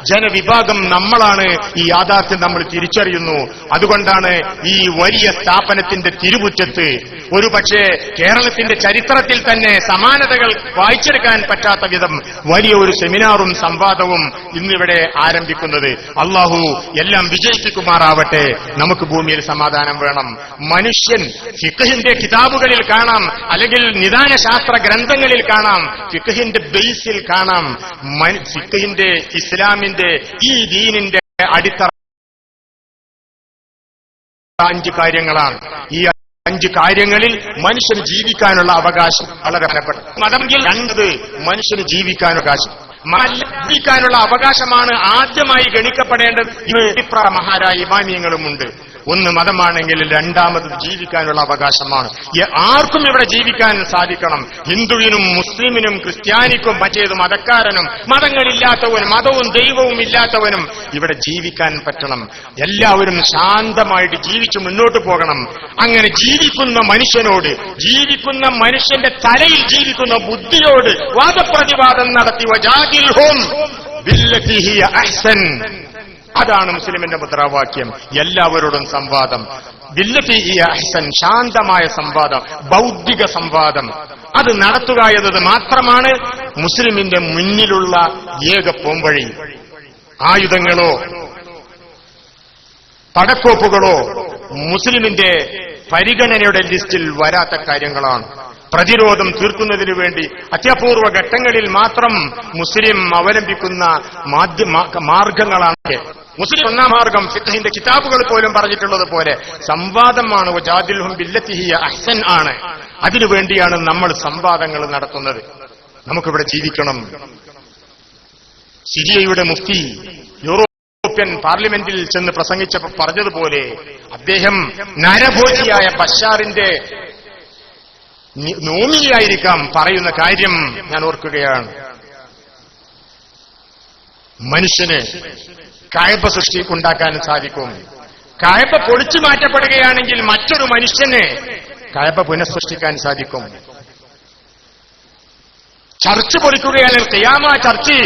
ജനവിഭാഗം നമ്മളാണ്. ഈ യാഥാർത്ഥ്യം നമ്മൾ തിരിച്ചറിയുന്നു. അതുകൊണ്ടാണ് ഈ വലിയ സ്ഥാപനത്തിന്റെ തിരുമുറ്റത്ത് ഒരു പക്ഷേ കേരളത്തിന്റെ ചരിത്രത്തിൽ തന്നെ സമാനതകൾ വായിച്ചെടുക്കാൻ പറ്റാത്ത വിധം വലിയ ഒരു സെമിനാറും സംവാദവും ഇന്നിവിടെ ആരംഭിക്കുന്നത്. അള്ളാഹു എല്ലാം വിജയിപ്പിക്കുമാറാവട്ടെ. നമുക്ക് ഭൂമിയിൽ സമാധാനം വേണം. മനുഷ്യൻ ഫിഖ്ഹിന്റെ കിതാബുകളിൽ കാണാം, അല്ലെങ്കിൽ നിദാന ശാസ്ത്ര ഗ്രന്ഥങ്ങളിൽ കാണാം, ഫിഖ്ഹിന്റെ ബേസിൽ കാണാം. ഫിഖ്ഹിന്റെ, ഇസ്ലാമിന്റെ, ഈ ദീനിന്റെ അടിത്തറ 5 കാര്യങ്ങളാണ്. ഈ 5 കാര്യങ്ങളിൽ മനുഷ്യന് ജീവിക്കാനുള്ള അവകാശം വളരെ പ്രധാനപ്പെട്ട മതമെങ്കിൽ 2 മനുഷ്യന് ജീവിക്കാനുള്ള അവകാശം. ജീവിക്കാനുള്ള അവകാശമാണ് ആദ്യമായി ഗണിക്കപ്പെടേണ്ടത്. മഹാരായ ഇമാമിയങ്ങളുമുണ്ട്. ഒന്ന് മതമാണെങ്കിൽ രണ്ടാമത് ജീവിക്കാനുള്ള അവകാശമാണ്. ആർക്കും ഇവിടെ ജീവിക്കാൻ സാധിക്കണം. ഹിന്ദുവിനും മുസ്ലിമിനും ക്രിസ്ത്യാനിക്കും മറ്റേത് മതക്കാരനും മതങ്ങളില്ലാത്തവനും മതവും ദൈവവും ഇല്ലാത്തവനും ഇവിടെ ജീവിക്കാൻ പറ്റണം. എല്ലാവരും ശാന്തമായിട്ട് ജീവിച്ചു മുന്നോട്ട് പോകണം. അങ്ങനെ ജീവിക്കുന്ന മനുഷ്യനോട്, ജീവിക്കുന്ന മനുഷ്യന്റെ തലയിൽ ജീവിക്കുന്ന ബുദ്ധിയോട് വാദപ്രതിവാദം നടത്തി വജാദിൽഹും ബില്ലതി ഹിയ അഹ്സൻ, അതാണ് മുസ്ലിമിന്റെ മുദ്രാവാക്യം. എല്ലാവരോടും സംവാദം, ബില്ലത്തി ഹിയ അഹ്സൻ, ശാന്തമായ സംവാദം, ബൗദ്ധിക സംവാദം, അത് നടത്തുക എന്നത് മാത്രമാണ് മുസ്ലിമിന്റെ മുന്നിലുള്ള ഏക പോംവഴി. ആയുധങ്ങളോ പടക്കോപ്പുകളോ മുസ്ലിമിന്റെ പരിഗണനയുടെ ലിസ്റ്റിൽ വരാത്ത കാര്യങ്ങളാണ്. പ്രതിരോധം തീർക്കുന്നതിനു വേണ്ടി അത്യപൂർവ ഘട്ടങ്ങളിൽ മാത്രം മുസ്ലിം അവലംബിക്കുന്ന മാർഗങ്ങളാണ്. മുസ്ലിം ഒന്നാം മാർഗം ഫിഖ്ഹിന്റെ കിതാബുകൾ പോലും പറഞ്ഞിട്ടുള്ളത് പോലെ സംവാദമാണ്. വജാദിൽഹും ബില്ലത്തി ഹിയ അഹ്സൻ ആണ്. അതിനുവേണ്ടിയാണ് നമ്മൾ സംവാദങ്ങൾ നടത്തുന്നത്. നമുക്കിവിടെ ജീവിക്കണം. സിറിയയുടെ മുഫ്തി യൂറോപ്യൻ പാർലമെന്റിൽ ചെന്ന് പ്രസംഗിച്ചപ്പോൾ പറഞ്ഞതുപോലെ അദ്ദേഹം നരഭോജിയായ ബഷാറിന്റെ നോമിനിയായിരിക്കാം പറയുന്ന കാര്യം ഞാൻ ഓർക്കുകയാണ്. മനുഷ്യന് കഅബ ഉണ്ടാക്കാൻ സാധിക്കും. കഅബ പൊളിച്ചു മാറ്റപ്പെടുകയാണെങ്കിൽ മറ്റൊരു മനുഷ്യന് കഅബ പുനഃസൃഷ്ടിക്കാൻ സാധിക്കും. ചർച്ച് പൊളിക്കുകയാണെങ്കിൽ ഖിയാമ ചർച്ച്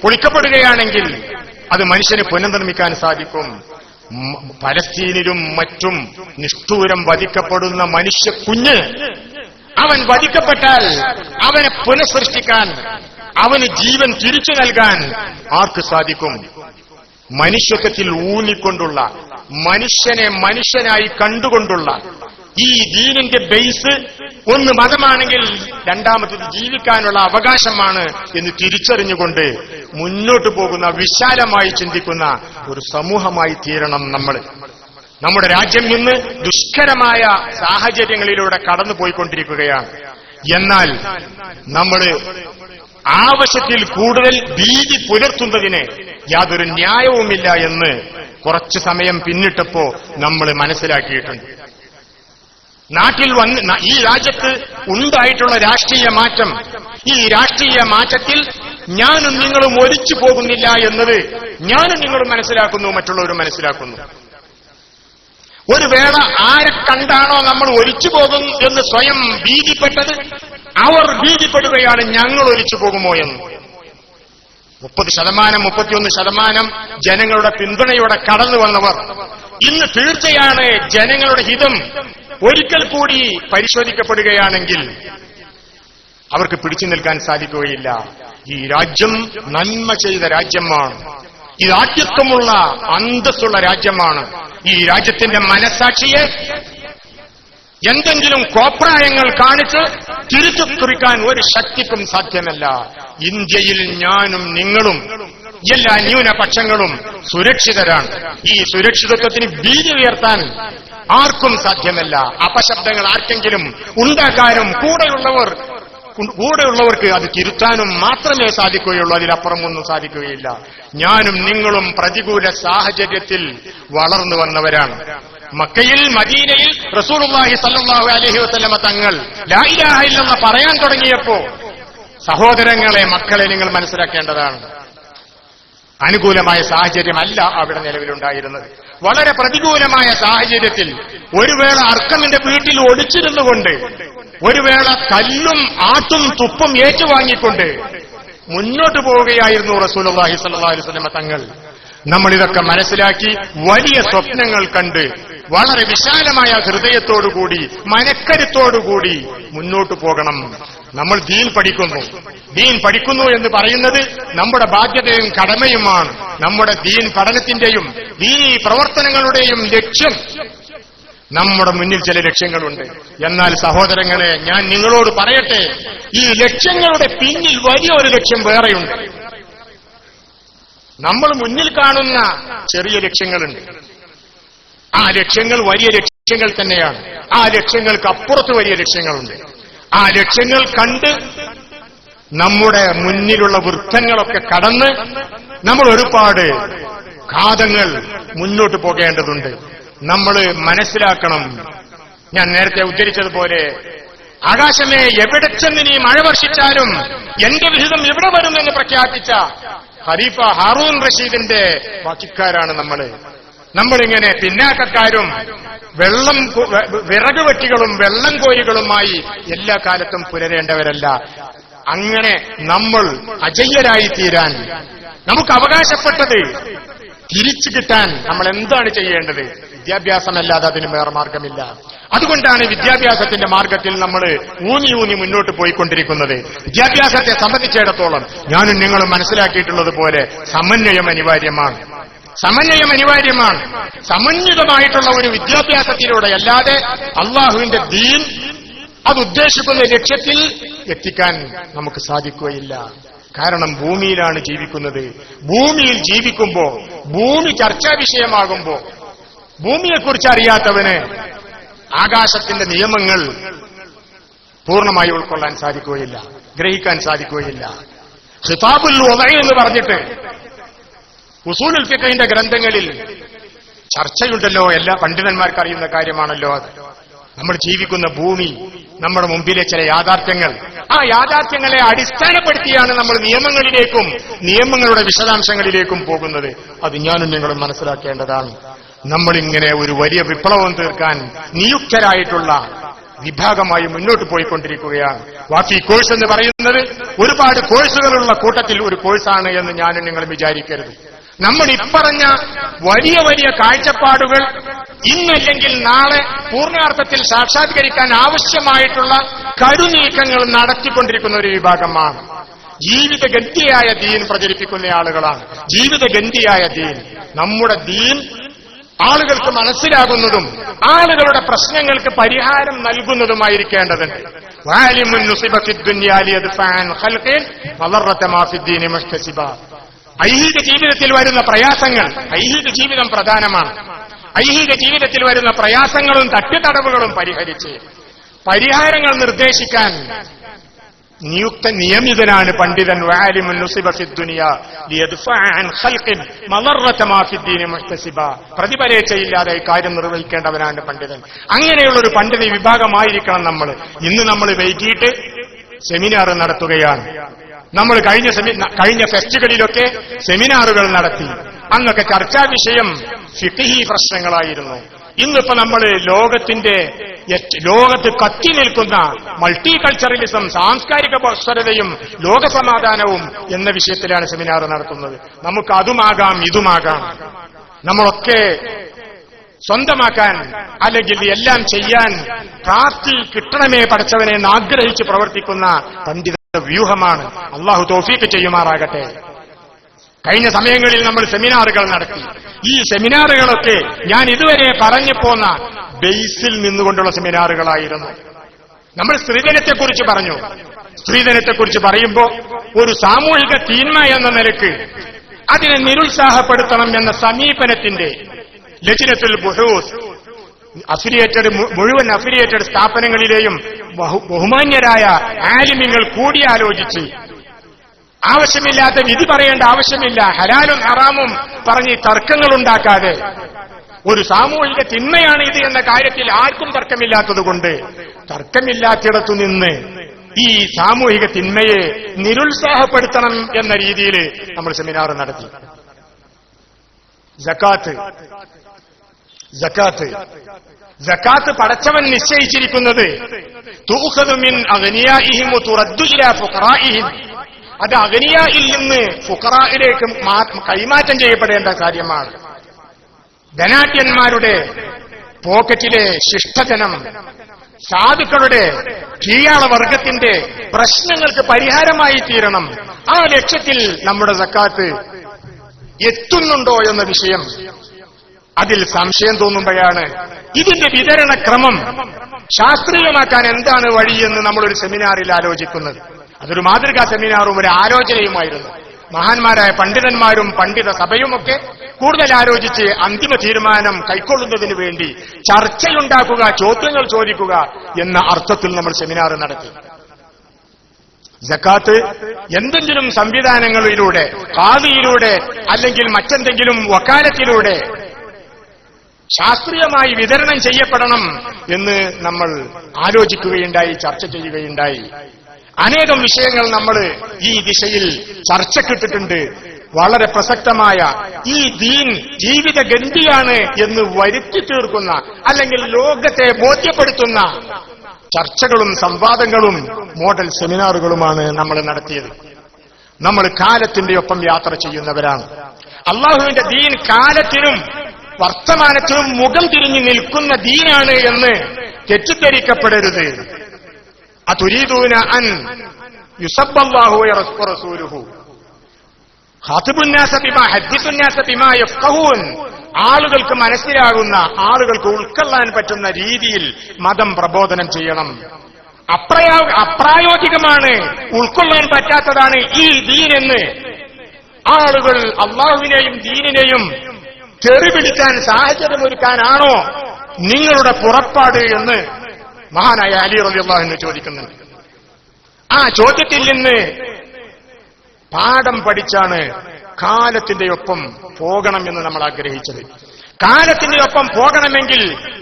പൊളിക്കപ്പെടുകയാണെങ്കിൽ അത് മനുഷ്യന് പുനർനിർമ്മിക്കാൻ സാധിക്കും. പലസ്തീനിലും മറ്റും നിഷ്ഠൂരം വധിക്കപ്പെടുന്ന മനുഷ്യ കുഞ്ഞ്, അവൻ വധിക്കപ്പെട്ടാൽ അവനെ പുനഃസൃഷ്ടിക്കാൻ, അവന് ജീവൻ തിരിച്ചു നൽകാൻ ആർക്ക് സാധിക്കും? മനുഷ്യത്വത്തിൽ ഊന്നിക്കൊണ്ടുള്ള, മനുഷ്യനെ മനുഷ്യനായി കണ്ടുകൊണ്ടുള്ള ഈ ദീനിന്റെ ബേസ് ഒന്ന് മതമാണെങ്കിൽ രണ്ടാമത്തത് ജീവിക്കാനുള്ള അവകാശമാണ് എന്ന് തിരിച്ചറിഞ്ഞുകൊണ്ട് മുന്നോട്ടു പോകുന്ന, വിശാലമായി ചിന്തിക്കുന്ന ഒരു സമൂഹമായി തീരണം നമ്മൾ. നമ്മുടെ രാജ്യം ഇന്ന് ദുഷ്കരമായ സാഹചര്യങ്ങളിലൂടെ കടന്നുപോയിക്കൊണ്ടിരിക്കുകയാണ്. എന്നാൽ നമ്മൾ ആവശ്യത്തിൽ കൂടുതൽ ഭീതി പുലർത്തുന്നതിന് യാതൊരു ന്യായവുമില്ല എന്ന് കുറച്ചു സമയം പിന്നിട്ടപ്പോ നമ്മൾ മനസ്സിലാക്കിയിട്ടുണ്ട്. നാട്ടിൽ ഈ രാജ്യത്ത് ഉണ്ടായിട്ടുള്ള രാഷ്ട്രീയ മാറ്റം, ഈ രാഷ്ട്രീയ മാറ്റത്തിൽ ഞാനും നിങ്ങളും ഒലിച്ചു പോകുന്നില്ല എന്നത് ഞാനും നിങ്ങളും മനസ്സിലാക്കുന്നു, മറ്റുള്ളവരും മനസ്സിലാക്കുന്നു. ഒരു വേള ആരെ കണ്ടാണോ നമ്മൾ ഒലിച്ചു പോകും എന്ന് സ്വയം ഭീതിപ്പെട്ടത്, അവർ ഭീതിപ്പെടുകയാണ് ഞങ്ങൾ ഒലിച്ചു പോകുമോ എന്ന്. 30%, 31% ജനങ്ങളുടെ പിന്തുണയോടെ കടന്നു വന്നവർ ഇന്ന് തീർച്ചയാണ് ജനങ്ങളുടെ ഹിതം ഒരിക്കൽ കൂടി പരിശോധിക്കപ്പെടുകയാണെങ്കിൽ അവർക്ക് പിടിച്ചു നിൽക്കാൻ സാധിക്കുകയില്ല. ഈ രാജ്യം നന്മ ചെയ്ത രാജ്യമാണ്. ഇത് ആഠ്യത്വമുള്ള, അന്തസ്സുള്ള രാജ്യമാണ്. ഈ രാജ്യത്തിന്റെ മനസാക്ഷിയെ എന്തെങ്കിലും കോപ്രായങ്ങൾ കാണിച്ച് തിരിച്ചു കുറിക്കാൻ ഒരു ശക്തിക്കും സാധ്യമല്ല. ഇന്ത്യയിൽ ഞാനും നിങ്ങളും എല്ലാ ന്യൂനപക്ഷങ്ങളും സുരക്ഷിതരാണ്. ഈ സുരക്ഷിതത്വത്തിന് ഭീതി ഉയർത്താൻ ആർക്കും സാധ്യമല്ല. അപശബ്ദങ്ങൾ ആർക്കെങ്കിലും ഉണ്ടാക്കാനും കൂടെയുള്ളവർക്ക് അത് തിരുത്താനും മാത്രമേ സാധിക്കുകയുള്ളൂ. അതിലപ്പുറം ഒന്നും സാധിക്കുകയില്ല. ഞാനും നിങ്ങളും പ്രതികൂല സാഹചര്യത്തിൽ വളർന്നു വന്നവരാണ്. മക്കയിൽ, മദീനയിൽ റസൂലുള്ളാഹി സ്വല്ലല്ലാഹു അലൈഹി വസല്ലമ തങ്ങൾ ലാ ഇലാഹ ഇല്ലല്ലാഹ് പറയാൻ തുടങ്ങിയപ്പോ സഹോദരങ്ങളെ, മക്കളെ നിങ്ങൾ മനസ്സിലാക്കേണ്ടതാണ്, അനുകൂലമായ സാഹചര്യമല്ല അവിടെ നിലവിലുണ്ടായിരുന്നത്. വളരെ പ്രതികൂലമായ സാഹചര്യത്തിൽ ഒരു വേള അർക്കമിന്റെ വീട്ടിൽ ഒളിച്ചിരുന്നുകൊണ്ട്, ഒരു വേള കല്ലും ആട്ടും തുപ്പും ഏറ്റുവാങ്ങിക്കൊണ്ട് മുന്നോട്ട് പോവുകയായിരുന്നു റസൂലുള്ളാഹി സ്വല്ലല്ലാഹു അലൈഹി വസല്ലമ തങ്ങൾ. നമ്മളിതൊക്കെ മനസ്സിലാക്കി വലിയ സ്വപ്നങ്ങൾ കണ്ട് വളരെ വിശാലമായ ഹൃദയത്തോടുകൂടി, മനക്കരുത്തോടുകൂടി മുന്നോട്ട് പോകണം. നമ്മൾ ദീൻ പഠിക്കുന്നു എന്ന് പറയുന്നത് നമ്മുടെ ബാധ്യതയും കടമയുമാണ്. നമ്മുടെ ദീൻ പഠനത്തിന്റെയും ദീനീ പ്രവർത്തനങ്ങളുടെയും ലക്ഷ്യം, നമ്മുടെ മുന്നിൽ ചില ലക്ഷ്യങ്ങളുണ്ട്. എന്നാൽ സഹോദരങ്ങളെ, ഞാൻ നിങ്ങളോട് പറയട്ടെ, ഈ ലക്ഷ്യങ്ങളുടെ പിന്നിൽ വലിയൊരു ലക്ഷ്യം വേറെയുണ്ട്. നമ്മൾ മുന്നിൽ കാണുന്ന ചെറിയ ലക്ഷ്യങ്ങളുണ്ട്. ആ ലക്ഷ്യങ്ങൾ വലിയ ലക്ഷ്യങ്ങൾ തന്നെയാണ്. ആ ലക്ഷ്യങ്ങൾക്ക് അപ്പുറത്ത് വലിയ ലക്ഷ്യങ്ങളുണ്ട്. ആ ലക്ഷ്യങ്ങൾ കണ്ട് നമ്മുടെ മുന്നിലുള്ള വൃത്തങ്ങളൊക്കെ കടന്ന് നമ്മൾ ഒരുപാട് ഘാതങ്ങൾ മുന്നോട്ട് പോകേണ്ടതുണ്ട്. നമ്മൾ മനസ്സിലാക്കണം. ഞാൻ നേരത്തെ ഉദ്ധരിച്ചതുപോലെ, ആകാശമേ എവിടെ ചെന്ന് നീ മഴ വർഷിച്ചാലും എന്റെ വിഹിതം എവിടെ വരുമെന്ന് പ്രഖ്യാപിച്ച ഖലീഫ ഹാറൂൻ റഷീദിന്റെ ബാക്കിക്കാരാണ് നമ്മളിങ്ങനെ പിന്നാക്കക്കാരും വിറക് വെട്ടികളും വെള്ളം കോരികളുമായി എല്ലാ കാലത്തും പുലരേണ്ടവരല്ല. അങ്ങനെ നമ്മൾ അജയ്യരായി തീരാൻ, നമുക്ക് അവകാശപ്പെട്ടത് തിരിച്ചു കിട്ടാൻ നമ്മൾ എന്താണ് ചെയ്യേണ്ടത്? വിദ്യാഭ്യാസമല്ലാതെ അതിന് വേറെ മാർഗമില്ല. അതുകൊണ്ടാണ് വിദ്യാഭ്യാസത്തിന്റെ മാർഗത്തിൽ നമ്മൾ ഊന്നി മുന്നോട്ട് പോയിക്കൊണ്ടിരിക്കുന്നത്. വിദ്യാഭ്യാസത്തെ സംബന്ധിച്ചിടത്തോളം ഞാനും നിങ്ങളും മനസ്സിലാക്കിയിട്ടുള്ളത് പോലെ സമന്വയം അനിവാര്യമാണ്. സമന്വിതമായിട്ടുള്ള ഒരു വിദ്യാഭ്യാസത്തിലൂടെ അല്ലാതെ അള്ളാഹുവിന്റെ ദീൻ അത് ഉദ്ദേശിക്കുന്ന ലക്ഷ്യത്തിൽ എത്തിക്കാൻ നമുക്ക് സാധിക്കുകയില്ല. കാരണം ഭൂമിയിലാണ് ജീവിക്കുന്നത്. ഭൂമിയിൽ ജീവിക്കുമ്പോ, ഭൂമി ചർച്ചാ വിഷയമാകുമ്പോ, ഭൂമിയെക്കുറിച്ച് അറിയാത്തവന് ആകാശത്തിന്റെ നിയമങ്ങൾ പൂർണ്ണമായി ഉൾക്കൊള്ളാൻ സാധിക്കുകയില്ല, ഗ്രഹിക്കാൻ സാധിക്കുകയില്ല. ഖിതാബുൽ വദഇ എന്ന് പറഞ്ഞിട്ട് ഉസൂലുൽ ഫിഖ്ഹിന്റെ ഗ്രന്ഥങ്ങളിൽ ചർച്ചയുണ്ടല്ലോ. എല്ലാ പണ്ഡിതന്മാർക്ക് അറിയുന്ന കാര്യമാണല്ലോ അത്. നമ്മൾ ജീവിക്കുന്ന ഭൂമി, നമ്മുടെ മുമ്പിലെ ചില യാഥാർത്ഥ്യങ്ങൾ, ആ യാഥാർത്ഥ്യങ്ങളെ അടിസ്ഥാനപ്പെടുത്തിയാണ് നമ്മൾ നിയമങ്ങളിലേക്കും നിയമങ്ങളുടെ വിശദാംശങ്ങളിലേക്കും പോകുന്നത്. അത് ഞാനും നിങ്ങളും മനസ്സിലാക്കേണ്ടതാണ്. നമ്മളിങ്ങനെ ഒരു വലിയ വിപ്ലവം തീർക്കാൻ നിയുക്തരായിട്ടുള്ള വിഭാഗമായി മുന്നോട്ട് പോയിക്കൊണ്ടിരിക്കുകയാണ്. വാഫി കോഴ്സ് എന്ന് പറയുന്നത് ഒരുപാട് കോഴ്സുകളുള്ള കൂട്ടത്തിൽ ഒരു കോഴ്സാണ് എന്ന് ഞാനും നിങ്ങളും വിചാരിക്കരുത്. നമ്മൾ ഇപ്പറഞ്ഞ വലിയ വലിയ കാഴ്ചപ്പാടുകൾ ഇന്നല്ലെങ്കിൽ നാളെ പൂർണ്ണാർത്ഥത്തിൽ സാക്ഷാത്കരിക്കാൻ ആവശ്യമായിട്ടുള്ള കരുനീക്കങ്ങൾ നടത്തിക്കൊണ്ടിരിക്കുന്ന ഒരു വിഭാഗമാണ്. ജീവിതഗന്ധിയായ ദീൻ പ്രചരിപ്പിക്കുന്ന ആളുകളാണ്. ജീവിതഗന്ധിയായ ദീൻ, നമ്മുടെ ദീൻ ആളുകൾക്ക് മനസ്സിലാകുന്നതും ആളുകളുടെ പ്രശ്നങ്ങൾക്ക് പരിഹാരം നൽകുന്നതുമായിരിക്കേണ്ടതുണ്ട്. ഐഹിക ജീവിതത്തിൽ വരുന്ന പ്രയാസങ്ങൾ, ഐഹിക ജീവിതം പ്രധാനമാണ്. ഐഹിക ജീവിതത്തിൽ വരുന്ന പ്രയാസങ്ങളും തട്ടുതടവുകളും പരിഹരിച്ച് പരിഹാരങ്ങൾ നിർദ്ദേശിക്കാൻ നിയമിതനാണ് പണ്ഡിതൻ. പ്രതിഫലേച്ഛയില്ലാതെ കാര്യം നിർവഹിക്കേണ്ടവനാണ് പണ്ഡിതൻ. അങ്ങനെയുള്ളൊരു പണ്ഡിത വിഭാഗമായിരിക്കണം നമ്മൾ. ഇന്ന് നമ്മൾ വൈകിട്ട് സെമിനാർ നടത്തുകയാണ്. നമ്മൾ കഴിഞ്ഞ ഫെസ്റ്റുകളിലൊക്കെ സെമിനാറുകൾ നടത്തി. അന്നൊക്കെ ചർച്ചാ വിഷയം ഫിഖ്ഹി പ്രശ്നങ്ങളായിരുന്നു. ഇന്നിപ്പോ നമ്മൾ ലോകത്ത് കത്തി നിൽക്കുന്ന മൾട്ടി കൾച്ചറലിസം, സാംസ്കാരിക സ്വരതയും ലോകസമാധാനവും എന്ന വിഷയത്തിലാണ് സെമിനാർ നടത്തുന്നത്. നമുക്ക് അതുമാകാം ഇതുമാകാം, നമ്മളൊക്കെ സ്വന്തമാക്കാൻ അല്ലെങ്കിൽ എല്ലാം ചെയ്യാൻ പ്രാപ്തി കിട്ടണമേ പടച്ചവനെ ആഗ്രഹിച്ച് പ്രവർത്തിക്കുന്ന പണ്ഡിത വ്യൂഹമാണ്. അള്ളാഹു തൗഫീഖ് ചെയ്യുമാറാകട്ടെ. കഴിഞ്ഞ സമയങ്ങളിൽ നമ്മൾ സെമിനാറുകൾ നടത്തി. ഈ സെമിനാറുകളൊക്കെ ഞാൻ ഇതുവരെ പറഞ്ഞു പോന്ന ബേസിൽ നിന്നുകൊണ്ടുള്ള സെമിനാറുകളായിരുന്നു. നമ്മൾ സ്ത്രീധനത്തെക്കുറിച്ച് പറഞ്ഞു. സ്ത്രീധനത്തെക്കുറിച്ച് പറയുമ്പോൾ ഒരു സാമൂഹിക തീന്മ എന്ന നിലക്ക് അതിനെ നിരുത്സാഹപ്പെടുത്തണം എന്ന സമീപനത്തിന്റെ ലജ്നത്തുൽ ബുഹൂസ് മുഴുവൻ അഫിലിയേറ്റഡ് സ്ഥാപനങ്ങളിലെയും ബഹുമാന്യരായ ആലിമ്യങ്ങൾ കൂടിയാലോചിച്ച് ആവശ്യമില്ലാത്ത വിധി പറയേണ്ട ആവശ്യമില്ല, ഹലാലും ഹറാമും പറഞ്ഞ് തർക്കങ്ങൾ ഉണ്ടാക്കാതെ ഒരു സാമൂഹിക തിന്മയാണ് ഇത് എന്ന കാര്യത്തിൽ ആർക്കും തർക്കമില്ലാത്തതുകൊണ്ട് തർക്കമില്ലാത്തിടത്തു നിന്ന് ഈ സാമൂഹിക തിന്മയെ നിരുത്സാഹപ്പെടുത്തണം എന്ന രീതിയിൽ നമ്മൾ സെമിനാർ നടത്തി. സകാത്ത് പടച്ചവൻ നിശ്ചയിച്ചിരിക്കുന്നത് തൂഖദു മിൻ അഗ്നിയാഇഹിം തുറദ്ദു ഇലാ ഫുഖറാഇഹിം, അത് അഗ്നിയായിൽ നിന്ന് ഫുഖറായിലേക്ക് കൈമാറ്റം ചെയ്യപ്പെടേണ്ട കാര്യമാണ്. ധനാഢ്യന്മാരുടെ പോക്കറ്റിലെ ശിഷ്ടധനം സാധുക്കളുടെ കീഴാള വർഗത്തിന്റെ പ്രശ്നങ്ങൾക്ക് പരിഹാരമായി തീരണം. ആ ലക്ഷ്യത്തിൽ നമ്മുടെ സക്കാത്ത് എത്തുന്നുണ്ടോ എന്ന വിഷയം അതിൽ സംശയം തോന്നുമ്പോഴാണ് ഇതിന്റെ വിതരണക്രമം ശാസ്ത്രീയമാക്കാൻ എന്താണ് വഴിയെന്ന് നമ്മളൊരു സെമിനാറിൽ ആലോചിക്കുന്നത്. അതൊരു മാതൃകാ സെമിനാറും ഒരു ആലോചനയുമായിരുന്നു. മഹാന്മാരായ പണ്ഡിതന്മാരും പണ്ഡിത സഭയുമൊക്കെ കൂടുതൽ ആലോചിച്ച് അന്തിമ തീരുമാനം കൈക്കൊള്ളുന്നതിന് വേണ്ടി ചർച്ചയുണ്ടാക്കുക, ചോദ്യങ്ങൾ ചോദിക്കുക എന്ന അർത്ഥത്തിൽ നമ്മൾ സെമിനാർ നടത്തി. സക്കാത്ത് എന്തെങ്കിലും സംവിധാനങ്ങളിലൂടെ, ഖാദിയിലൂടെ അല്ലെങ്കിൽ മറ്റെന്തെങ്കിലും വക്കാലത്തിലൂടെ ശാസ്ത്രീയമായി വിതരണം ചെയ്യപ്പെടണം എന്ന് നമ്മൾ ആലോചിക്കുകയുണ്ടായി, ചർച്ച ചെയ്യുകയുണ്ടായി. അനേകം വിഷയങ്ങൾ നമ്മൾ ഈ ദിശയിൽ ചർച്ചക്കിട്ടിട്ടുണ്ട്. വളരെ പ്രസക്തമായ ഈ ദീൻ ജീവിതഗന്ധിയാണ് എന്ന് വരുത്തി തീർക്കുന്ന അല്ലെങ്കിൽ ലോകത്തെ ബോധ്യപ്പെടുത്തുന്ന ചർച്ചകളും സംവാദങ്ങളും മോഡൽ സെമിനാറുകളുമാണ് നമ്മൾ നടത്തിയത്. നമ്മൾ കാലത്തിന്റെ ഒപ്പം യാത്ര ചെയ്യുന്നവരാണ്. അള്ളാഹുവിന്റെ ദീൻ കാലത്തിനും വർത്തമാനത്തിനും മുഖം തിരിഞ്ഞു നിൽക്കുന്ന ദീനാണ് എന്ന് തെറ്റിദ്ധരിക്കപ്പെടരുത്. അതുരീദൂന അൻ യുസബ്ബല്ലാഹു വറസൂലുഹു ഖാതിബുന്നാസ ബിമാ ഹദ്ദിസുന്നാസ ബിമാ യഫ്ഖഹൂൻ. ആളുകൾക്ക് മനസ്സിലാകുന്ന, ആളുകൾക്ക് ഉൾക്കൊള്ളാൻ പറ്റുന്ന രീതിയിൽ മതം പ്രബോധനം ചെയ്യണം. അപ്രായോഗികമാണ്, ഉൾക്കൊള്ളാൻ പറ്റാത്തതാണ് ഈ ദീനെന്ന് ആളുകൾ അള്ളാഹുവിനെയും ദീനിനെയും തെറിപിടിക്കാൻ സാഹചര്യമൊരുക്കാനാണോ നിങ്ങളുടെ പുറപ്പാട് എന്ന് മഹാനായ അലി റളിയല്ലാഹു അൻഹു ചോദിക്കുന്നുണ്ട്. ആ ചോദ്യത്തിൽ നിന്ന് പാഠം പഠിച്ചാണ് കാലത്തിന്റെ ഒപ്പം പോകണം എന്ന് നമ്മൾ ആഗ്രഹിച്ചത്. കാലത്തിന്റെ ഒപ്പം പോകണമെങ്കിൽ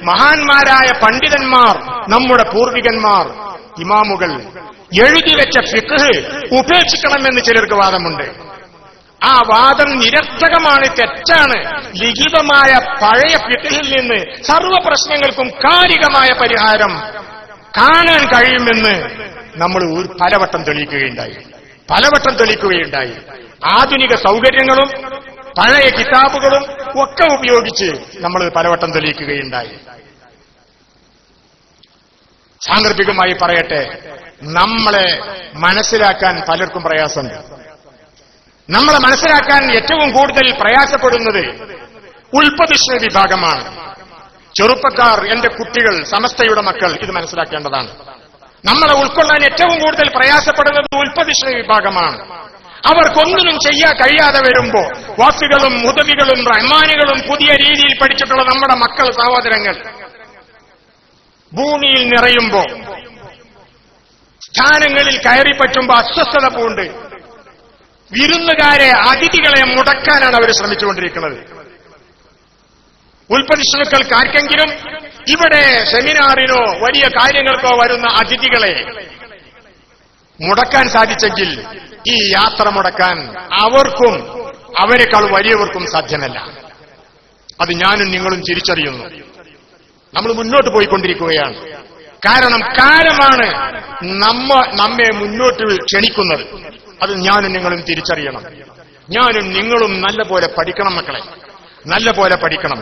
മഹാന്മാരായ പണ്ഡിതന്മാർ, നമ്മുടെ പൂർവികന്മാർ, ഇമാമുകൾ എഴുതിവെച്ച ഫിഖ് ഉപേക്ഷിക്കണമെന്ന് ചിലർക്ക് വാദമുണ്ട്. ആ വാദം നിരർത്ഥകമാണ്, തെറ്റാണ്. ലിഖിതമായ പഴയ ഫിഖിൽ നിന്ന് സർവ്വ പ്രശ്നങ്ങൾക്കും കാലികമായ പരിഹാരം കാണാൻ കഴിയുമെന്ന് നമ്മൾ പലവട്ടം തെളിയിക്കുകയുണ്ടായി. ആധുനിക സൗകര്യങ്ങളും പഴയ കിതാബുകളും ഒക്കെ ഉപയോഗിച്ച് നമ്മൾ പലവട്ടം തെളിയിക്കുകയുണ്ടായി. സാന്ദർഭികമായി പറയട്ടെ, നമ്മളെ മനസ്സിലാക്കാൻ പലർക്കും പ്രയാസമുണ്ട്. നമ്മളെ മനസ്സിലാക്കാൻ ഏറ്റവും കൂടുതൽ പ്രയാസപ്പെടുന്നത് ഉൽപ്പതിഷ്ണ വിഭാഗമാണ്. ചെറുപ്പക്കാർ, എന്റെ കുട്ടികൾ, സമസ്തയുടെ മക്കൾ ഇത് മനസ്സിലാക്കേണ്ടതാണ്. നമ്മളെ ഉൾക്കൊള്ളാൻ ഏറ്റവും കൂടുതൽ പ്രയാസപ്പെടുന്നത് ഉൽപ്പതിഷ്ണ വിഭാഗമാണ്. അവർക്കൊന്നിനും ചെയ്യാൻ കഴിയാതെ വരുമ്പോ വാസികളും മുതവികളും റഹ്മാനികളും പുതിയ രീതിയിൽ പഠിച്ചിട്ടുള്ള നമ്മുടെ മക്കൾ, സഹോദരങ്ങൾ ഭൂമിയിൽ നിറയുമ്പോ, സ്ഥാനങ്ങളിൽ കയറി പറ്റുമ്പോ അസ്വസ്ഥത പൂണ്ട് വിരുന്നുകാരെ, അതിഥികളെ മുടക്കാനാണ് അവർ ശ്രമിച്ചുകൊണ്ടിരിക്കുന്നത്. ഉൽപ്പതിഷ്ണുക്കൾക്ക് ആർക്കെങ്കിലും ഇവിടെ സെമിനാറിനോ വലിയ കാര്യങ്ങൾക്കോ വരുന്ന അതിഥികളെ മുടക്കാൻ സാധിച്ചെങ്കിൽ ഈ യാത്ര മുടക്കാൻ അവർക്കും അവരെക്കാൾ വലിയവർക്കും സാധ്യമല്ല. അത് ഞാനും നിങ്ങളും തിരിച്ചറിയുന്നു. നമ്മൾ മുന്നോട്ട് പോയിക്കൊണ്ടിരിക്കുകയാണ്. കാരണം കാലമാണ് നമ്മെ മുന്നോട്ട് ക്ഷണിക്കുന്നത്. അത് ഞാനും നിങ്ങളും തിരിച്ചറിയണം. ഞാനും നിങ്ങളും നല്ലപോലെ പഠിക്കണം മക്കളെ, നല്ലപോലെ പഠിക്കണം.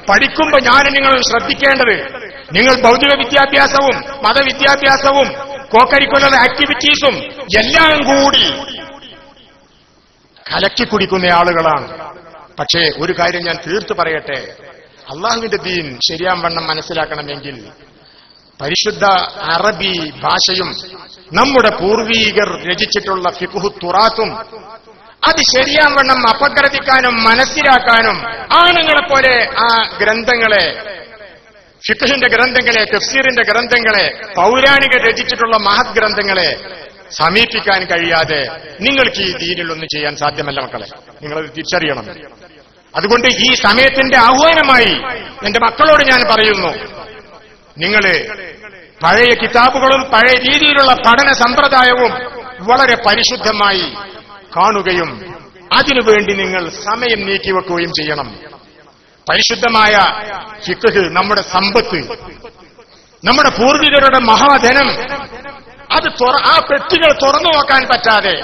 പഠിക്കുമ്പോ ഞാനും നിങ്ങളും ശ്രദ്ധിക്കേണ്ടത്, നിങ്ങൾ ഭൗതിക വിദ്യാഭ്യാസവും മതവിദ്യാഭ്യാസവും കോകരിക്കുലർ ആക്ടിവിറ്റീസും എല്ലാം കൂടി കലക്കി കുടിക്കുന്ന ആളുകളാണ്. പക്ഷേ ഒരു കാര്യം ഞാൻ തീർത്തു പറയട്ടെ, അള്ളാഹുവിന്റെ ദീൻ ശരിയാവണ്ണം മനസ്സിലാക്കണമെങ്കിൽ പരിശുദ്ധ അറബി ഭാഷയും നമ്മുടെ പൂർവീകർ രചിച്ചിട്ടുള്ള ഫിഖ്ഹു തുറാത്തും അത് ശരിയാവണ്ണം അപഗ്രഥിക്കാനും മനസ്സിലാക്കാനും ആണുങ്ങളെപ്പോലെ ആ ഗ്രന്ഥങ്ങളെ, ഫിഖ്ഹിന്റെ ഗ്രന്ഥങ്ങളെ, തഫ്സീറിന്റെ ഗ്രന്ഥങ്ങളെ, പൗരാണിക രചിച്ചിട്ടുള്ള മഹത് ഗ്രന്ഥങ്ങളെ സമീപിക്കാൻ കഴിയാതെ നിങ്ങൾക്ക് ഈ ദീനിൽ ഒന്നും ചെയ്യാൻ സാധ്യമല്ല മക്കളെ. നിങ്ങളത് തിരിച്ചറിയണം. അതുകൊണ്ട് ഈ സമയത്തിന്റെ ആഹ്വാനമായി എന്റെ മക്കളോട് ഞാൻ പറയുന്നു, നിങ്ങള് പഴയ കിതാബുകളും പഴയ രീതിയിലുള്ള പഠന സമ്പ്രദായവും വളരെ പരിശുദ്ധമായി കാണുകയും അതിനുവേണ്ടി നിങ്ങൾ സമയം നീക്കിവെക്കുകയും ചെയ്യണം. പരിശുദ്ധമായ ഫിഖ് നമ്മുടെ സമ്പത്ത്, നമ്മുടെ പൂർവികരുടെ മഹാധനം, അത് ആ പെട്ടികൾ തുറന്നു നോക്കാൻ പറ്റാതെ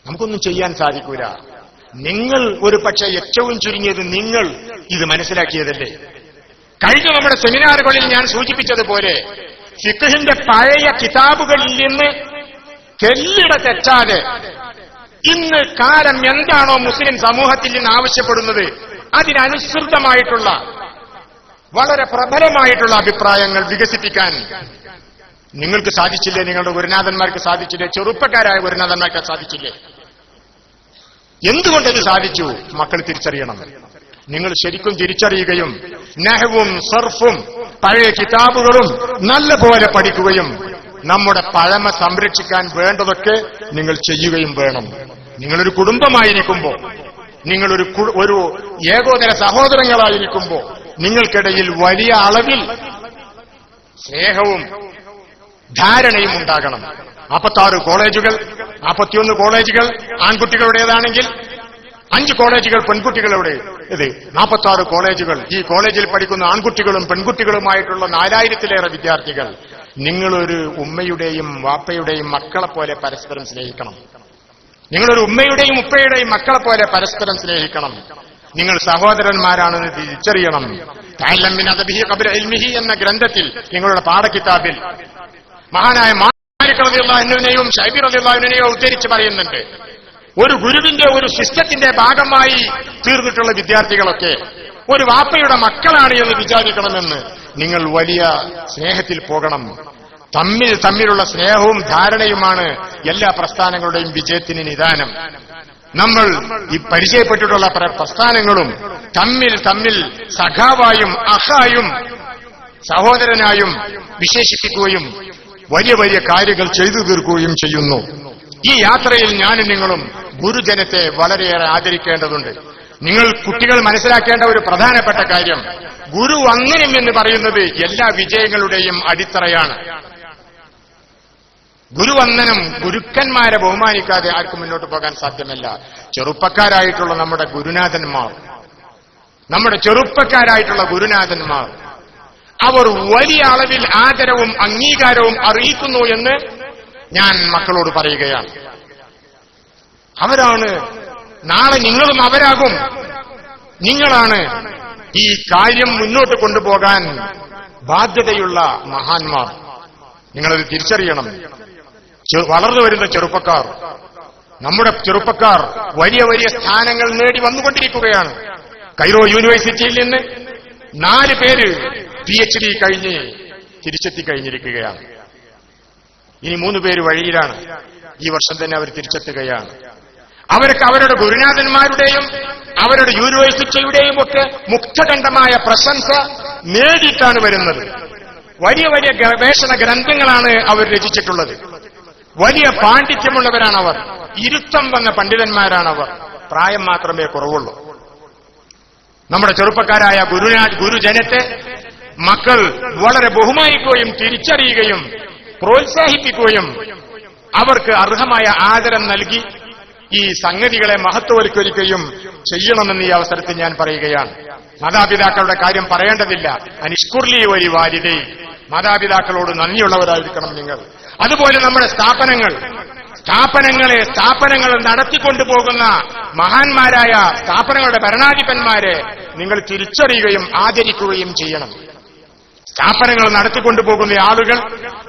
നമുക്കൊന്നും ചെയ്യാൻ സാധിക്കൂല. നിങ്ങൾ ഒരു പക്ഷേ ഏറ്റവും ചുരുങ്ങിയത് നിങ്ങൾ ഇത് മനസ്സിലാക്കിയതല്ലേ? കഴിഞ്ഞ നമ്മുടെ സെമിനാറുകളിൽ ഞാൻ സൂചിപ്പിച്ചതുപോലെ ഫിഖ്ഹിന്റെ പഴയ കിതാബുകളിൽ നിന്ന് തെല്ലിട തെറ്റാതെ ഇന്ന് കാലം എന്താണോ മുസ്ലിം സമൂഹത്തിൽ നിന്ന് ആവശ്യപ്പെടുന്നത് അതിനനുസൃതമായിട്ടുള്ള വളരെ പ്രബലമായിട്ടുള്ള അഭിപ്രായങ്ങൾ വികസിപ്പിക്കാൻ നിങ്ങൾക്ക് സാധിച്ചില്ലേ? നിങ്ങളുടെ ഗുരുനാഥന്മാർക്ക് സാധിച്ചില്ലേ? ചെറുപ്പക്കാരായ ഗുരുനാഥന്മാർക്ക് സാധിച്ചില്ലേ? എന്തുകൊണ്ടത് സാധിച്ചു? മക്കൾ തിരിച്ചറിയണം. നിങ്ങൾ ശരിക്കും തിരിച്ചറിയുകയും നഹ്വും സർഫും പഴയ കിതാബുകളും നല്ലപോലെ പഠിക്കുകയും നമ്മുടെ പഴമ സംരക്ഷിക്കാൻ വേണ്ടതൊക്കെ നിങ്ങൾ ചെയ്യുകയും വേണം. നിങ്ങളൊരു കുടുംബമായിരിക്കുമ്പോ, നിങ്ങളൊരു ഏകോദര സഹോദരങ്ങളായിരിക്കുമ്പോ നിങ്ങൾക്കിടയിൽ വലിയ അളവിൽ സ്നേഹവും ധാരണയും ഉണ്ടാകണം. 56 കോളേജുകൾ, 51 കോളേജുകൾ ആൺകുട്ടികളുടേതാണെങ്കിൽ 5 കോളേജുകൾ പെൺകുട്ടികളുടെ, ഇത് 46 കോളേജുകൾ. ഈ കോളേജിൽ പഠിക്കുന്ന ആൺകുട്ടികളും പെൺകുട്ടികളുമായിട്ടുള്ള 4000-ലേറെ വിദ്യാർത്ഥികൾ. നിങ്ങളൊരു ഉമ്മയുടെയും വാപ്പയുടെയും മക്കളെ പോലെ പരസ്പരം സ്നേഹിക്കണം. നിങ്ങളൊരു ഉമ്മയുടെയും ഉപ്പയുടെയും മക്കളെ പോലെ പരസ്പരം സ്നേഹിക്കണം. നിങ്ങൾ സഹോദരന്മാരാണെന്ന് തിരിച്ചറിയണം. തഅല്ലം മിൻ അദബിഹി ഖബ്ല ഇൽമിഹി എന്ന ഗ്രന്ഥത്തിൽ, നിങ്ങളുടെ പാഠകിതാബിൽ മഹാനായ മാലിക് റളിയല്ലാഹു അൻഹുവിനെയും ശൈബി റളിയല്ലാഹു അൻഹുവിനെയും ഉദ്ധരിച്ച് പറയുന്നുണ്ട്, ഒരു ഗുരുവിന്റെ ഒരു സിസ്റ്റത്തിന്റെ ഭാഗമായി തീർന്നിട്ടുള്ള വിദ്യാർത്ഥികളൊക്കെ ഒരു വാപ്പയുടെ മക്കളാണ് എന്ന് വിചാരിക്കണമെന്ന്. നിങ്ങൾ വലിയ സ്നേഹത്തിൽ പോകണം. തമ്മിലുള്ള സ്നേഹവും ധാരണയുമാണ് എല്ലാ പ്രസ്ഥാനങ്ങളുടെയും വിജയത്തിന് നിദാനം. നമ്മൾ ഈ പരിചയപ്പെട്ടിട്ടുള്ള പ്രസ്ഥാനങ്ങളും തമ്മിൽ സഖാവായും അഖായും സഹോദരനായും വിശേഷിപ്പിക്കുകയും വലിയ വലിയ കാര്യങ്ങൾ ചെയ്തു തീർക്കുകയും ചെയ്യുന്നു. ഈ യാത്രയിൽ ഞാനും നിങ്ങളും ഗുരുജനത്തെ വളരെയേറെ ആദരിക്കേണ്ടതുണ്ട്. നിങ്ങൾ കുട്ടികൾ മനസ്സിലാക്കേണ്ട ഒരു പ്രധാനപ്പെട്ട കാര്യം, ഗുരുവന്ദനം എന്ന് പറയുന്നത് എല്ലാ വിജയങ്ങളുടെയും അടിത്തറയാണ്. ഗുരുവന്ദനം, ഗുരുക്കന്മാരെ ബഹുമാനിക്കാതെ ആർക്കും മുന്നോട്ട് പോകാൻ സാധ്യമല്ല. ചെറുപ്പക്കാരായിട്ടുള്ള നമ്മുടെ ഗുരുനാഥന്മാർ അവർ വലിയ അളവിൽ ആദരവും അംഗീകാരവും അറിയിക്കുന്നു എന്ന് ഞാൻ മക്കളോട് പറയുകയാണ്. അവരാണ് നാളെ നിങ്ങളും അവരാകും. നിങ്ങളാണ് ഈ കാര്യം മുന്നോട്ട് കൊണ്ടുപോകാൻ ബാധ്യതയുള്ള മഹാന്മാർ. നിങ്ങളത് തിരിച്ചറിയണം. വളർന്നു വരുന്ന ചെറുപ്പക്കാർ, നമ്മുടെ ചെറുപ്പക്കാർ വലിയ വലിയ സ്ഥാനങ്ങൾ നേടി വന്നുകൊണ്ടിരിക്കുകയാണ്. കൈറോ യൂണിവേഴ്സിറ്റിയിൽ നിന്ന് 4 പേര് PhD കഴിഞ്ഞ് തിരിച്ചെത്തിക്കഴിഞ്ഞിരിക്കുകയാണ്. ഇനി 3 പേര് വഴിയിലാണ്. ഈ വർഷം തന്നെ അവർ തിരിച്ചെത്തുകയാണ്. അവർക്ക് അവരുടെ ഗുരുനാഥന്മാരുടെയും അവരുടെ യൂണിവേഴ്സിറ്റിയുടെയും ഒക്കെ മുക്തകണ്ഠമായ പ്രശംസ നേടിയിട്ടാണ് വരുന്നത്. വലിയ വലിയ ഗവേഷണ ഗ്രന്ഥങ്ങളാണ് അവർ രചിച്ചിട്ടുള്ളത്. വലിയ പാണ്ഡിത്യമുള്ളവരാണവർ. ഇരുത്തം വന്ന പണ്ഡിതന്മാരാണവർ. പ്രായം മാത്രമേ കുറവുള്ളൂ. നമ്മുടെ ചെറുപ്പക്കാരായ ഗുരുജനത്തെ മക്കൾ വളരെ ബഹുമാനിക്കുകയും തിരിച്ചറിയുകയും പ്രോത്സാഹിപ്പിക്കുകയും അവർക്ക് അർഹമായ ആദരം നൽകി ഈ സംഗതികളെ മഹത്വവൽക്കരിക്കുകയും ചെയ്യണമെന്ന് ഈ അവസരത്തിൽ ഞാൻ പറയുകയാണ്. മാതാപിതാക്കളുടെ കാര്യം പറയേണ്ടതില്ല. അനിഷ്കുർലി ഒരു വാലിദൈ, മാതാപിതാക്കളോട് നന്ദിയുള്ളവരായിരിക്കണം നിങ്ങൾ. അതുപോലെ നമ്മുടെ സ്ഥാപനങ്ങൾ നടത്തിക്കൊണ്ടുപോകുന്ന മഹാന്മാരായ സ്ഥാപനങ്ങളുടെ ഭരണാധിപന്മാരെ നിങ്ങൾ തിരിച്ചറിയുകയും ആദരിക്കുകയും ചെയ്യണം. സ്ഥാപനങ്ങൾ നടത്തിക്കൊണ്ടുപോകുന്ന ആളുകൾ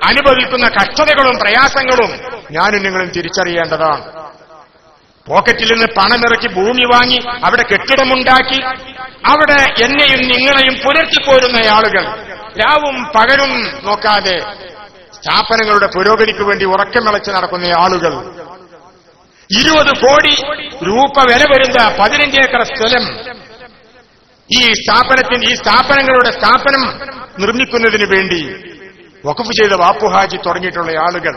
അനുഭവിക്കുന്ന കഷ്ടതകളും പ്രയാസങ്ങളും ഞാനും നിങ്ങളും തിരിച്ചറിയേണ്ടതാണ്. പോക്കറ്റിൽ നിന്ന് പണമിറക്കി ഭൂമി വാങ്ങി അവിടെ കെട്ടിടമുണ്ടാക്കി അവിടെ എന്നെയും നിങ്ങളെയും പുലർത്തിപ്പോരുന്ന ആളുകൾ, രാവും പകലും നോക്കാതെ സ്ഥാപനങ്ങളുടെ പുരോഗതിക്ക് വേണ്ടി ഉറക്കമിളച്ച് നടക്കുന്ന ആളുകൾ, 20 കോടി രൂപ വില വരുന്ന 15 ഏക്കർ സ്ഥലം ഈ സ്ഥാപനങ്ങളുടെ സ്ഥാപനം നിർമ്മിക്കുന്നതിന് വേണ്ടി വഖഫ് ചെയ്ത വാപ്പുഹാജി തുടങ്ങിയിട്ടുള്ള ആളുകൾ,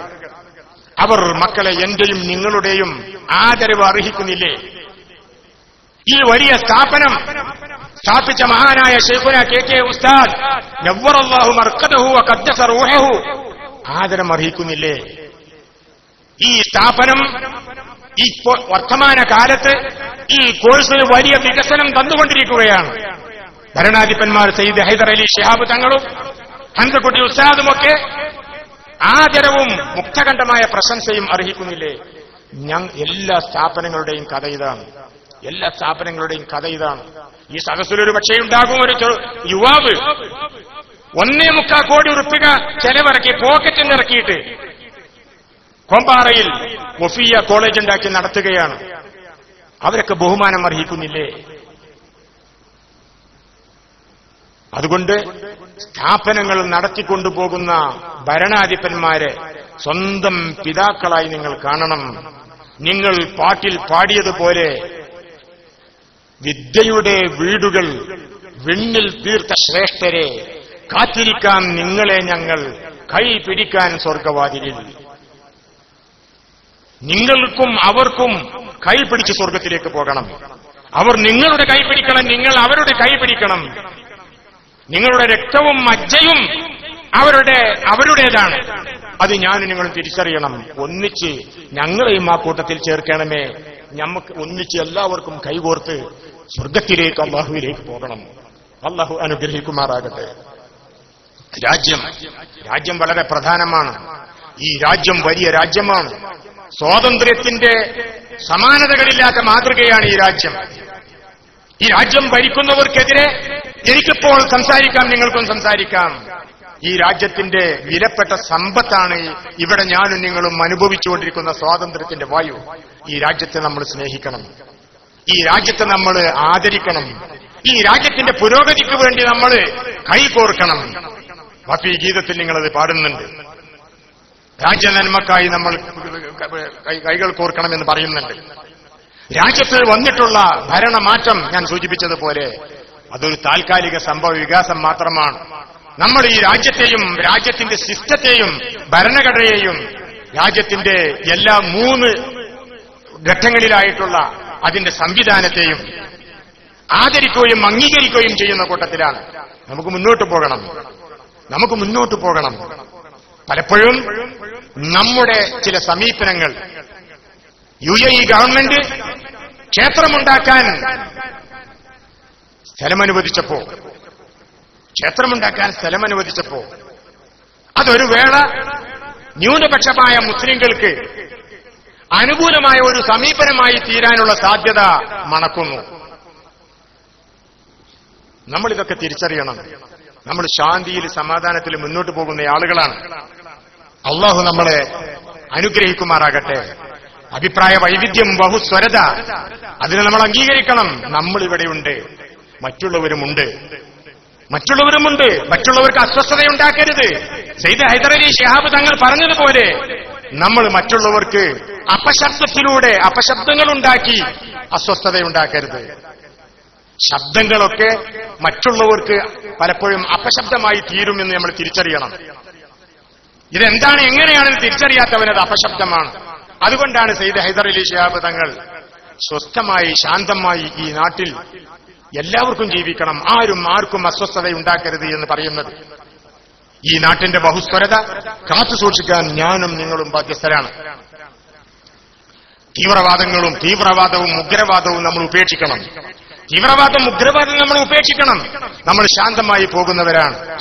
അവർ മക്കളെ എന്റെയും നിങ്ങളുടെയും ആദരവ് അർഹിക്കുന്നില്ലേ? ഈ വലിയ സ്ഥാപനം സ്ഥാപിച്ച മഹാനായ ശൈഖുന KK ഉസ്താദ് നവ്വറല്ലാഹു മർഖദഹു വഖദ്ദസ റൂഹഹു ആദരം അർഹിക്കുന്നില്ലേ? ഈ സ്ഥാപനം ഈ വർത്തമാന കാലത്ത് ഈ കോഴ്സിന് വലിയ വികസനം തന്നുകൊണ്ടിരിക്കുകയാണ്. ഭരണാധിപന്മാർ സയ്യിദ് ഹൈദർ അലി ശിഹാബ് തങ്ങളും ഹംസക്കുട്ടി ഉസ്താദുമൊക്കെ ആദരവും മുക്തകണ്ഠമായ പ്രശംസയും അർഹിക്കുന്നില്ലേ? എല്ലാ സ്ഥാപനങ്ങളുടെയും കഥ ഇതാണ്. ഈ സദസ്സിലൊരു പക്ഷേ ഉണ്ടാകും ഒരു യുവാവ് 1.25 കോടി റുപ്യ ചെലവിറക്കി പോക്കറ്റിൽ നിറക്കിയിട്ട് കോമ്പാറയിൽ വഫിയ കോളേജ് ഉണ്ടാക്കി നടത്തുകയാണ്. അവരൊക്കെ ബഹുമാനം അർഹിക്കുന്നില്ലേ? അതുകൊണ്ട് സ്ഥാപനങ്ങൾ നടത്തിക്കൊണ്ടുപോകുന്ന ഭരണാധിപന്മാരെ സ്വന്തം പിതാക്കളായി നിങ്ങൾ കാണണം. നിങ്ങൾ പാട്ടിൽ പാടിയതുപോലെ വിദ്യയുടെ വീടുകൾ വിണ്ണിൽ തീർത്ത ശ്രേഷ്ഠരെ, കാത്തിരിക്കാം നിങ്ങളെ ഞങ്ങൾ കൈ പിടിക്കാൻ സ്വർഗവാതിലിൽ. നിങ്ങൾക്കും അവർക്കും കൈ പിടിച്ച് സ്വർഗത്തിലേക്ക് പോകണം. അവർ നിങ്ങളുടെ കൈ പിടിക്കണം, നിങ്ങൾ അവരുടെ കൈ പിടിക്കണം. നിങ്ങളുടെ രക്തവും മജ്ജയും അവരുടേതാണ്. അത് ഞാൻ നിങ്ങൾ തിരിച്ചറിയണം. ഒന്നിച്ച് ഞങ്ങളെയും ആ കൂട്ടത്തിൽ ചേർക്കണമേ. നമുക്ക് ഒന്നിച്ച് എല്ലാവർക്കും കൈകോർത്ത് സ്വർഗത്തിലേക്ക് അള്ളാഹുവിലേക്ക് പോകണം. അള്ളാഹു അനുഗ്രഹിക്കുമാറാകട്ടെ. രാജ്യം വളരെ പ്രധാനമാണ്. ഈ രാജ്യം വലിയ രാജ്യമാണ്. സ്വാതന്ത്ര്യത്തിന്റെ സമാനതകളില്ലാത്ത മാതൃകയാണ് ഈ രാജ്യം. ഈ രാജ്യം ഭരിക്കുന്നവർക്കെതിരെ എനിക്കിപ്പോൾ സംസാരിക്കാം, നിങ്ങൾക്കും സംസാരിക്കാം. ഈ രാജ്യത്തിന്റെ വിലപ്പെട്ട സമ്പത്താണ് ഇവിടെ ഞാനും നിങ്ങളും അനുഭവിച്ചുകൊണ്ടിരിക്കുന്ന സ്വാതന്ത്ര്യത്തിന്റെ വായു. ഈ രാജ്യത്തെ നമ്മൾ സ്നേഹിക്കണം, ഈ രാജ്യത്തെ നമ്മൾ ആദരിക്കണം, ഈ രാജ്യത്തിന്റെ പുരോഗതിക്ക് വേണ്ടി നമ്മൾ കൈകോർക്കണം. വാപ്പി ഗീതത്തിൽ നിങ്ങളത് പാടുന്നുണ്ട്. രാജ്യ നന്മക്കായി നമ്മൾ കൈകൾ കോർക്കണമെന്ന് പറയുന്നുണ്ട്. രാജ്യത്ത് വന്നിട്ടുള്ള ഭരണമാറ്റം ഞാൻ സൂചിപ്പിച്ചതുപോലെ അതൊരു താൽക്കാലിക സംഭവ വികാസം മാത്രമാണ്. നമ്മൾ ഈ രാജ്യത്തെയും രാജ്യത്തിന്റെ സിസ്റ്റത്തെയും ഭരണഘടനയെയും രാജ്യത്തിന്റെ എല്ലാ 3 ഘട്ടങ്ങളിലായിട്ടുള്ള അതിന്റെ സംവിധാനത്തെയും ആദരിക്കുകയും അംഗീകരിക്കുകയും ചെയ്യുന്ന കൂട്ടത്തിലാണ്. നമുക്ക് മുന്നോട്ട് പോകണം. പലപ്പോഴും നമ്മുടെ ചില സമീപനങ്ങൾ UAE ഗവൺമെന്റ് ക്ഷേത്രമുണ്ടാക്കാൻ സ്ഥലമനുവദിച്ചപ്പോ അതൊരു വേള ന്യൂനപക്ഷമായ മുസ്ലിങ്ങൾക്ക് അനുകൂലമായ ഒരു സമീപനമായി തീരാനുള്ള സാധ്യത മണക്കുന്നു. നമ്മളിതൊക്കെ തിരിച്ചറിയണം. നമ്മൾ ശാന്തിയിൽ സമാധാനത്തിൽ മുന്നോട്ട് പോകുന്ന ആളുകളാണ്. അള്ളാഹു നമ്മളെ അനുഗ്രഹിക്കുമാറാകട്ടെ. അഭിപ്രായ വൈവിധ്യം, ബഹുസ്വരത, അതിനെ നമ്മൾ അംഗീകരിക്കണം. നമ്മളിവിടെയുണ്ട്, മറ്റുള്ളവരുമുണ്ട്. മറ്റുള്ളവർക്ക് അസ്വസ്ഥതയുണ്ടാക്കരുത്. സയ്യിദ് ഹൈദരലി ശിഹാബ് തങ്ങൾ പറഞ്ഞതുപോലെ നമ്മൾ മറ്റുള്ളവർക്ക് അപശബ്ദങ്ങളുണ്ടാക്കി അസ്വസ്ഥതയുണ്ടാക്കരുത്. ശബ്ദങ്ങളൊക്കെ മറ്റുള്ളവർക്ക് പലപ്പോഴും അപശബ്ദമായി തീരുമെന്ന് നമ്മൾ തിരിച്ചറിയണം. ഇതെന്താണ്, എങ്ങനെയാണെന്ന് തിരിച്ചറിയാത്തവനത് അപശബ്ദമാണ്. അതുകൊണ്ടാണ് സയ്യിദ് ഹൈദരലി ശിഹാബ് തങ്ങൾ സ്വസ്ഥമായി ശാന്തമായി ഈ നാട്ടിൽ എല്ലാവർക്കും ജീവിക്കണം, ആർക്കും അസ്വസ്ഥതയുണ്ടാക്കരുത് എന്ന് പറയുന്നത്. ഈ നാട്ടിന്റെ ബഹുസ്വരത കാത്തുസൂക്ഷിക്കാൻ ഞാനും നിങ്ങളും ബാധ്യസ്ഥരാണ്. തീവ്രവാദവും ഉഗ്രവാദവും നമ്മൾ ഉപേക്ഷിക്കണം. ഉഗ്രവാദം നമ്മൾ ഉപേക്ഷിക്കണം. നമ്മൾ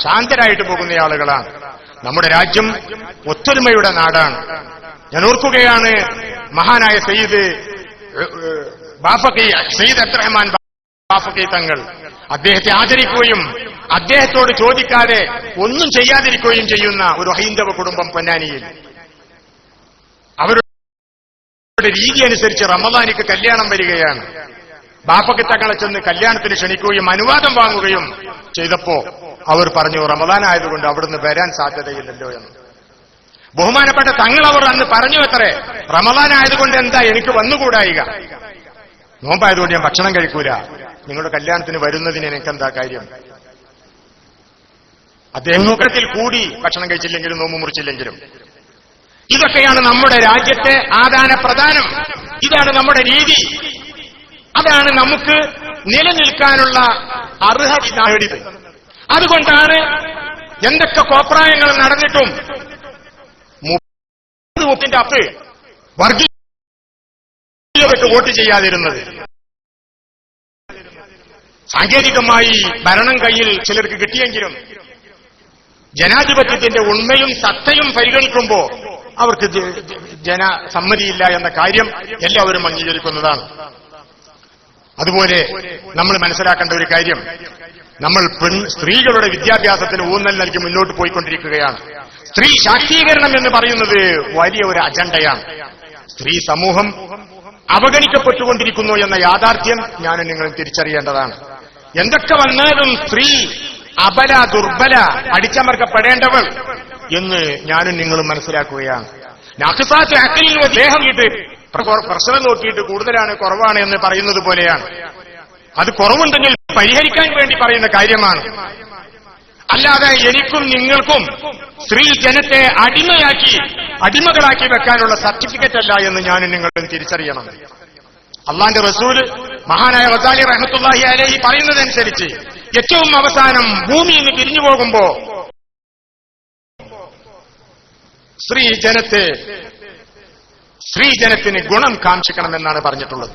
ശാന്തരായിട്ട് പോകുന്ന ആളുകളാണ്. നമ്മുടെ രാജ്യം ഒത്തൊരുമയുടെ നാടാണ്. ഞാൻ ഓർക്കുകയാണ്, മഹാനായ സയ്യിദ് അബ്ദുറഹ്മാൻ ബാഫഖി തങ്ങൾ അദ്ദേഹത്തെ ആദരിക്കുകയും അദ്ദേഹത്തോട് ചോദിക്കാതെ ഒന്നും ചെയ്യാതിരിക്കുകയും ചെയ്യുന്ന ഒരു ഹൈന്ദവ കുടുംബം പൊന്നാനിയിൽ. അവരുടെ രീതി അനുസരിച്ച് റമദാനിക്ക് കല്യാണം വരികയാണ്. ബാഫഖി തങ്ങളെ ചെന്ന് കല്യാണത്തിന് ക്ഷണിക്കുകയും അനുവാദം വാങ്ങുകയും ചെയ്തപ്പോ അവർ പറഞ്ഞു, റമദാൻ ആയതുകൊണ്ട് അവിടുന്ന് വരാൻ സാധ്യതയില്ലല്ലോ എന്ന്. ബഹുമാനപ്പെട്ട തങ്ങൾ അവർ അന്ന് പറഞ്ഞു അത്രേ, റമദാൻ ആയതുകൊണ്ട് എന്താ എനിക്ക് വന്നുകൂടായിക, നോമ്പായതുകൊണ്ട് ഞാൻ ഭക്ഷണം കഴിക്കൂല, നിങ്ങളുടെ കല്യാണത്തിന് വരുന്നതിന് എനിക്കെന്താ കാര്യം. അദ്ദേഹം നോക്കത്തിൽ കൂടി ഭക്ഷണം കഴിച്ചില്ലെങ്കിലും നോമ്പ് മുറിച്ചില്ലെങ്കിലും. ഇതൊക്കെയാണ് നമ്മുടെ രാജ്യത്തെ ആദാന പ്രധാനം. ഇതാണ് നമ്മുടെ രീതി. അതാണ് നമുക്ക് നിലനിൽക്കാനുള്ള അർഹത നേടിയത്. അതുകൊണ്ടാണ് എന്തൊക്കെ കോപ്രായങ്ങൾ നടന്നിട്ടും 30 വോട്ടിന്റെ അപ്പ് വർഗീയതയ്ക്ക് വോട്ട് ചെയ്യാതിരുന്നത്. സാങ്കേതികമായി ഭരണം കയ്യിൽ ചിലർക്ക് കിട്ടിയെങ്കിലും ജനാധിപത്യത്തിന്റെ ഉണ്മയും സത്തയും പരിഗണിക്കുമ്പോൾ അവർക്ക് ജനസമ്മതിയില്ല എന്ന കാര്യം എല്ലാവരും അംഗീകരിക്കുന്നതാണ്. അതുപോലെ നമ്മൾ മനസ്സിലാക്കേണ്ട ഒരു കാര്യം, നമ്മൾ സ്ത്രീകളുടെ വിദ്യാഭ്യാസത്തിന് ഊന്നൽ നൽകി മുന്നോട്ട് പോയിക്കൊണ്ടിരിക്കുകയാണ്. സ്ത്രീ ശാക്തീകരണം എന്ന് പറയുന്നത് വലിയ ഒരു അജണ്ടയാണ്. സ്ത്രീ സമൂഹം അവഗണിക്കപ്പെട്ടുകൊണ്ടിരിക്കുന്നു എന്ന യാഥാർത്ഥ്യം ഞാനും നിങ്ങളും തിരിച്ചറിയേണ്ടതാണ്. എന്തൊക്കെ വന്നാലും സ്ത്രീ അബല, ദുർബല, അടിച്ചമർക്കപ്പെടേണ്ടവൾ എന്ന് ഞാനും നിങ്ങളും മനസ്സിലാക്കുകയാണ്. ദേഹം പ്രശ്നം നോക്കിയിട്ട് കൂടുതലാണ് കുറവാണ് എന്ന് പറയുന്നത് പോലെയാണ്. അത് കുറവുണ്ടെങ്കിൽ പരിഹരിക്കാൻ വേണ്ടി പറയുന്ന കാര്യമാണ്. അല്ലാതെ എനിക്കും നിങ്ങൾക്കും സ്ത്രീ ജനത്തെ അടിമകളാക്കി വെക്കാനുള്ള സർട്ടിഫിക്കറ്റ് അല്ല എന്ന് ഞാനും നിങ്ങളും തിരിച്ചറിയണം. അള്ളാന്റെ റസൂല് മഹാനായ ഗസാലി റഹ്മത്തുള്ളാഹി അലൈഹി പറയുന്നതനുസരിച്ച് ഏറ്റവും അവസാനം ഭൂമിയിൽ നിന്ന് പിരിഞ്ഞു പോകുമ്പോ സ്ത്രീജനത്തിന് ഗുണം കാക്ഷിക്കണമെന്നാണ് പറഞ്ഞിട്ടുള്ളത്.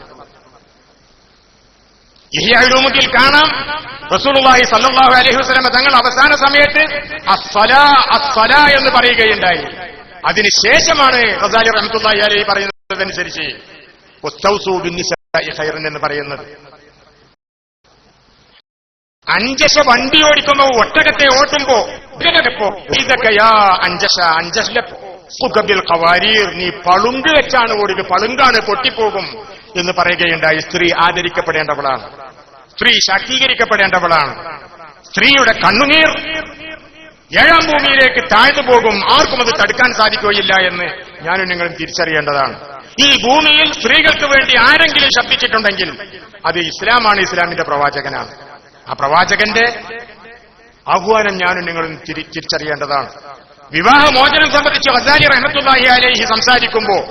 ഇഹ്യാ ഉലൂമുദ്ദീനിൽ കാണാം, റസൂലുള്ളാഹി സ്വല്ലല്ലാഹു അലൈഹി വസല്ലം തങ്ങൾ അവസാന സമയത്ത് അസ്സലാ എന്ന് പറയുകയുണ്ടായി. അതിനുശേഷമാണ് ഗസാലി റഹ്മത്തുള്ളാഹി അലൈഹി പറയുന്നതനുസരിച്ച് വസ്തൗസൂ ബിന്നിസാഇ ഖൈറൻ എന്ന് പറയുന്നത്. അഞ്ചശ വണ്ടി ഓടിക്കുമ്പോ, ഒട്ടകത്തെ ഓട്ടുമ്പോ ഇതൊക്കെ അഞ്ചശ ഖവാരീർ, നീ പളുങ്ക് വെച്ചാണ് ഓടിക്കുക, പളുങ്കാണ് പൊട്ടിപ്പോകും എന്ന് പറയുകയുണ്ടായി. സ്ത്രീ ആദരിക്കപ്പെടേണ്ടവളാണ്, സ്ത്രീ ശാക്തീകരിക്കപ്പെടേണ്ടവളാണ്. സ്ത്രീയുടെ കണ്ണുനീർ ഏഴാം ഭൂമിയിലേക്ക് താഴ്ന്നു പോകും, ആർക്കും അത് തടുക്കാൻ സാധിക്കുകയില്ല എന്ന് ഞാനും നിങ്ങളും തിരിച്ചറിയേണ്ടതാണ്. ഈ ഭൂമിയിൽ സ്ത്രീകൾക്ക് വേണ്ടി ആരെങ്കിലും ശബ്ദിച്ചിട്ടുണ്ടെങ്കിൽ അത് ഇസ്ലാമാണ്, ഇസ്ലാമിന്റെ പ്രവാചകനാണ്. ആ പ്രവാചകന്റെ ആഹ്വാനം ഞാനും നിങ്ങളും തിരിച്ചറിയേണ്ടതാണ്. വിവാഹമോചനം സംബന്ധിച്ച് ഗസാലി റഹ്മത്തുള്ളാഹി അലൈഹി സംസാരിക്കുമ്പോൾ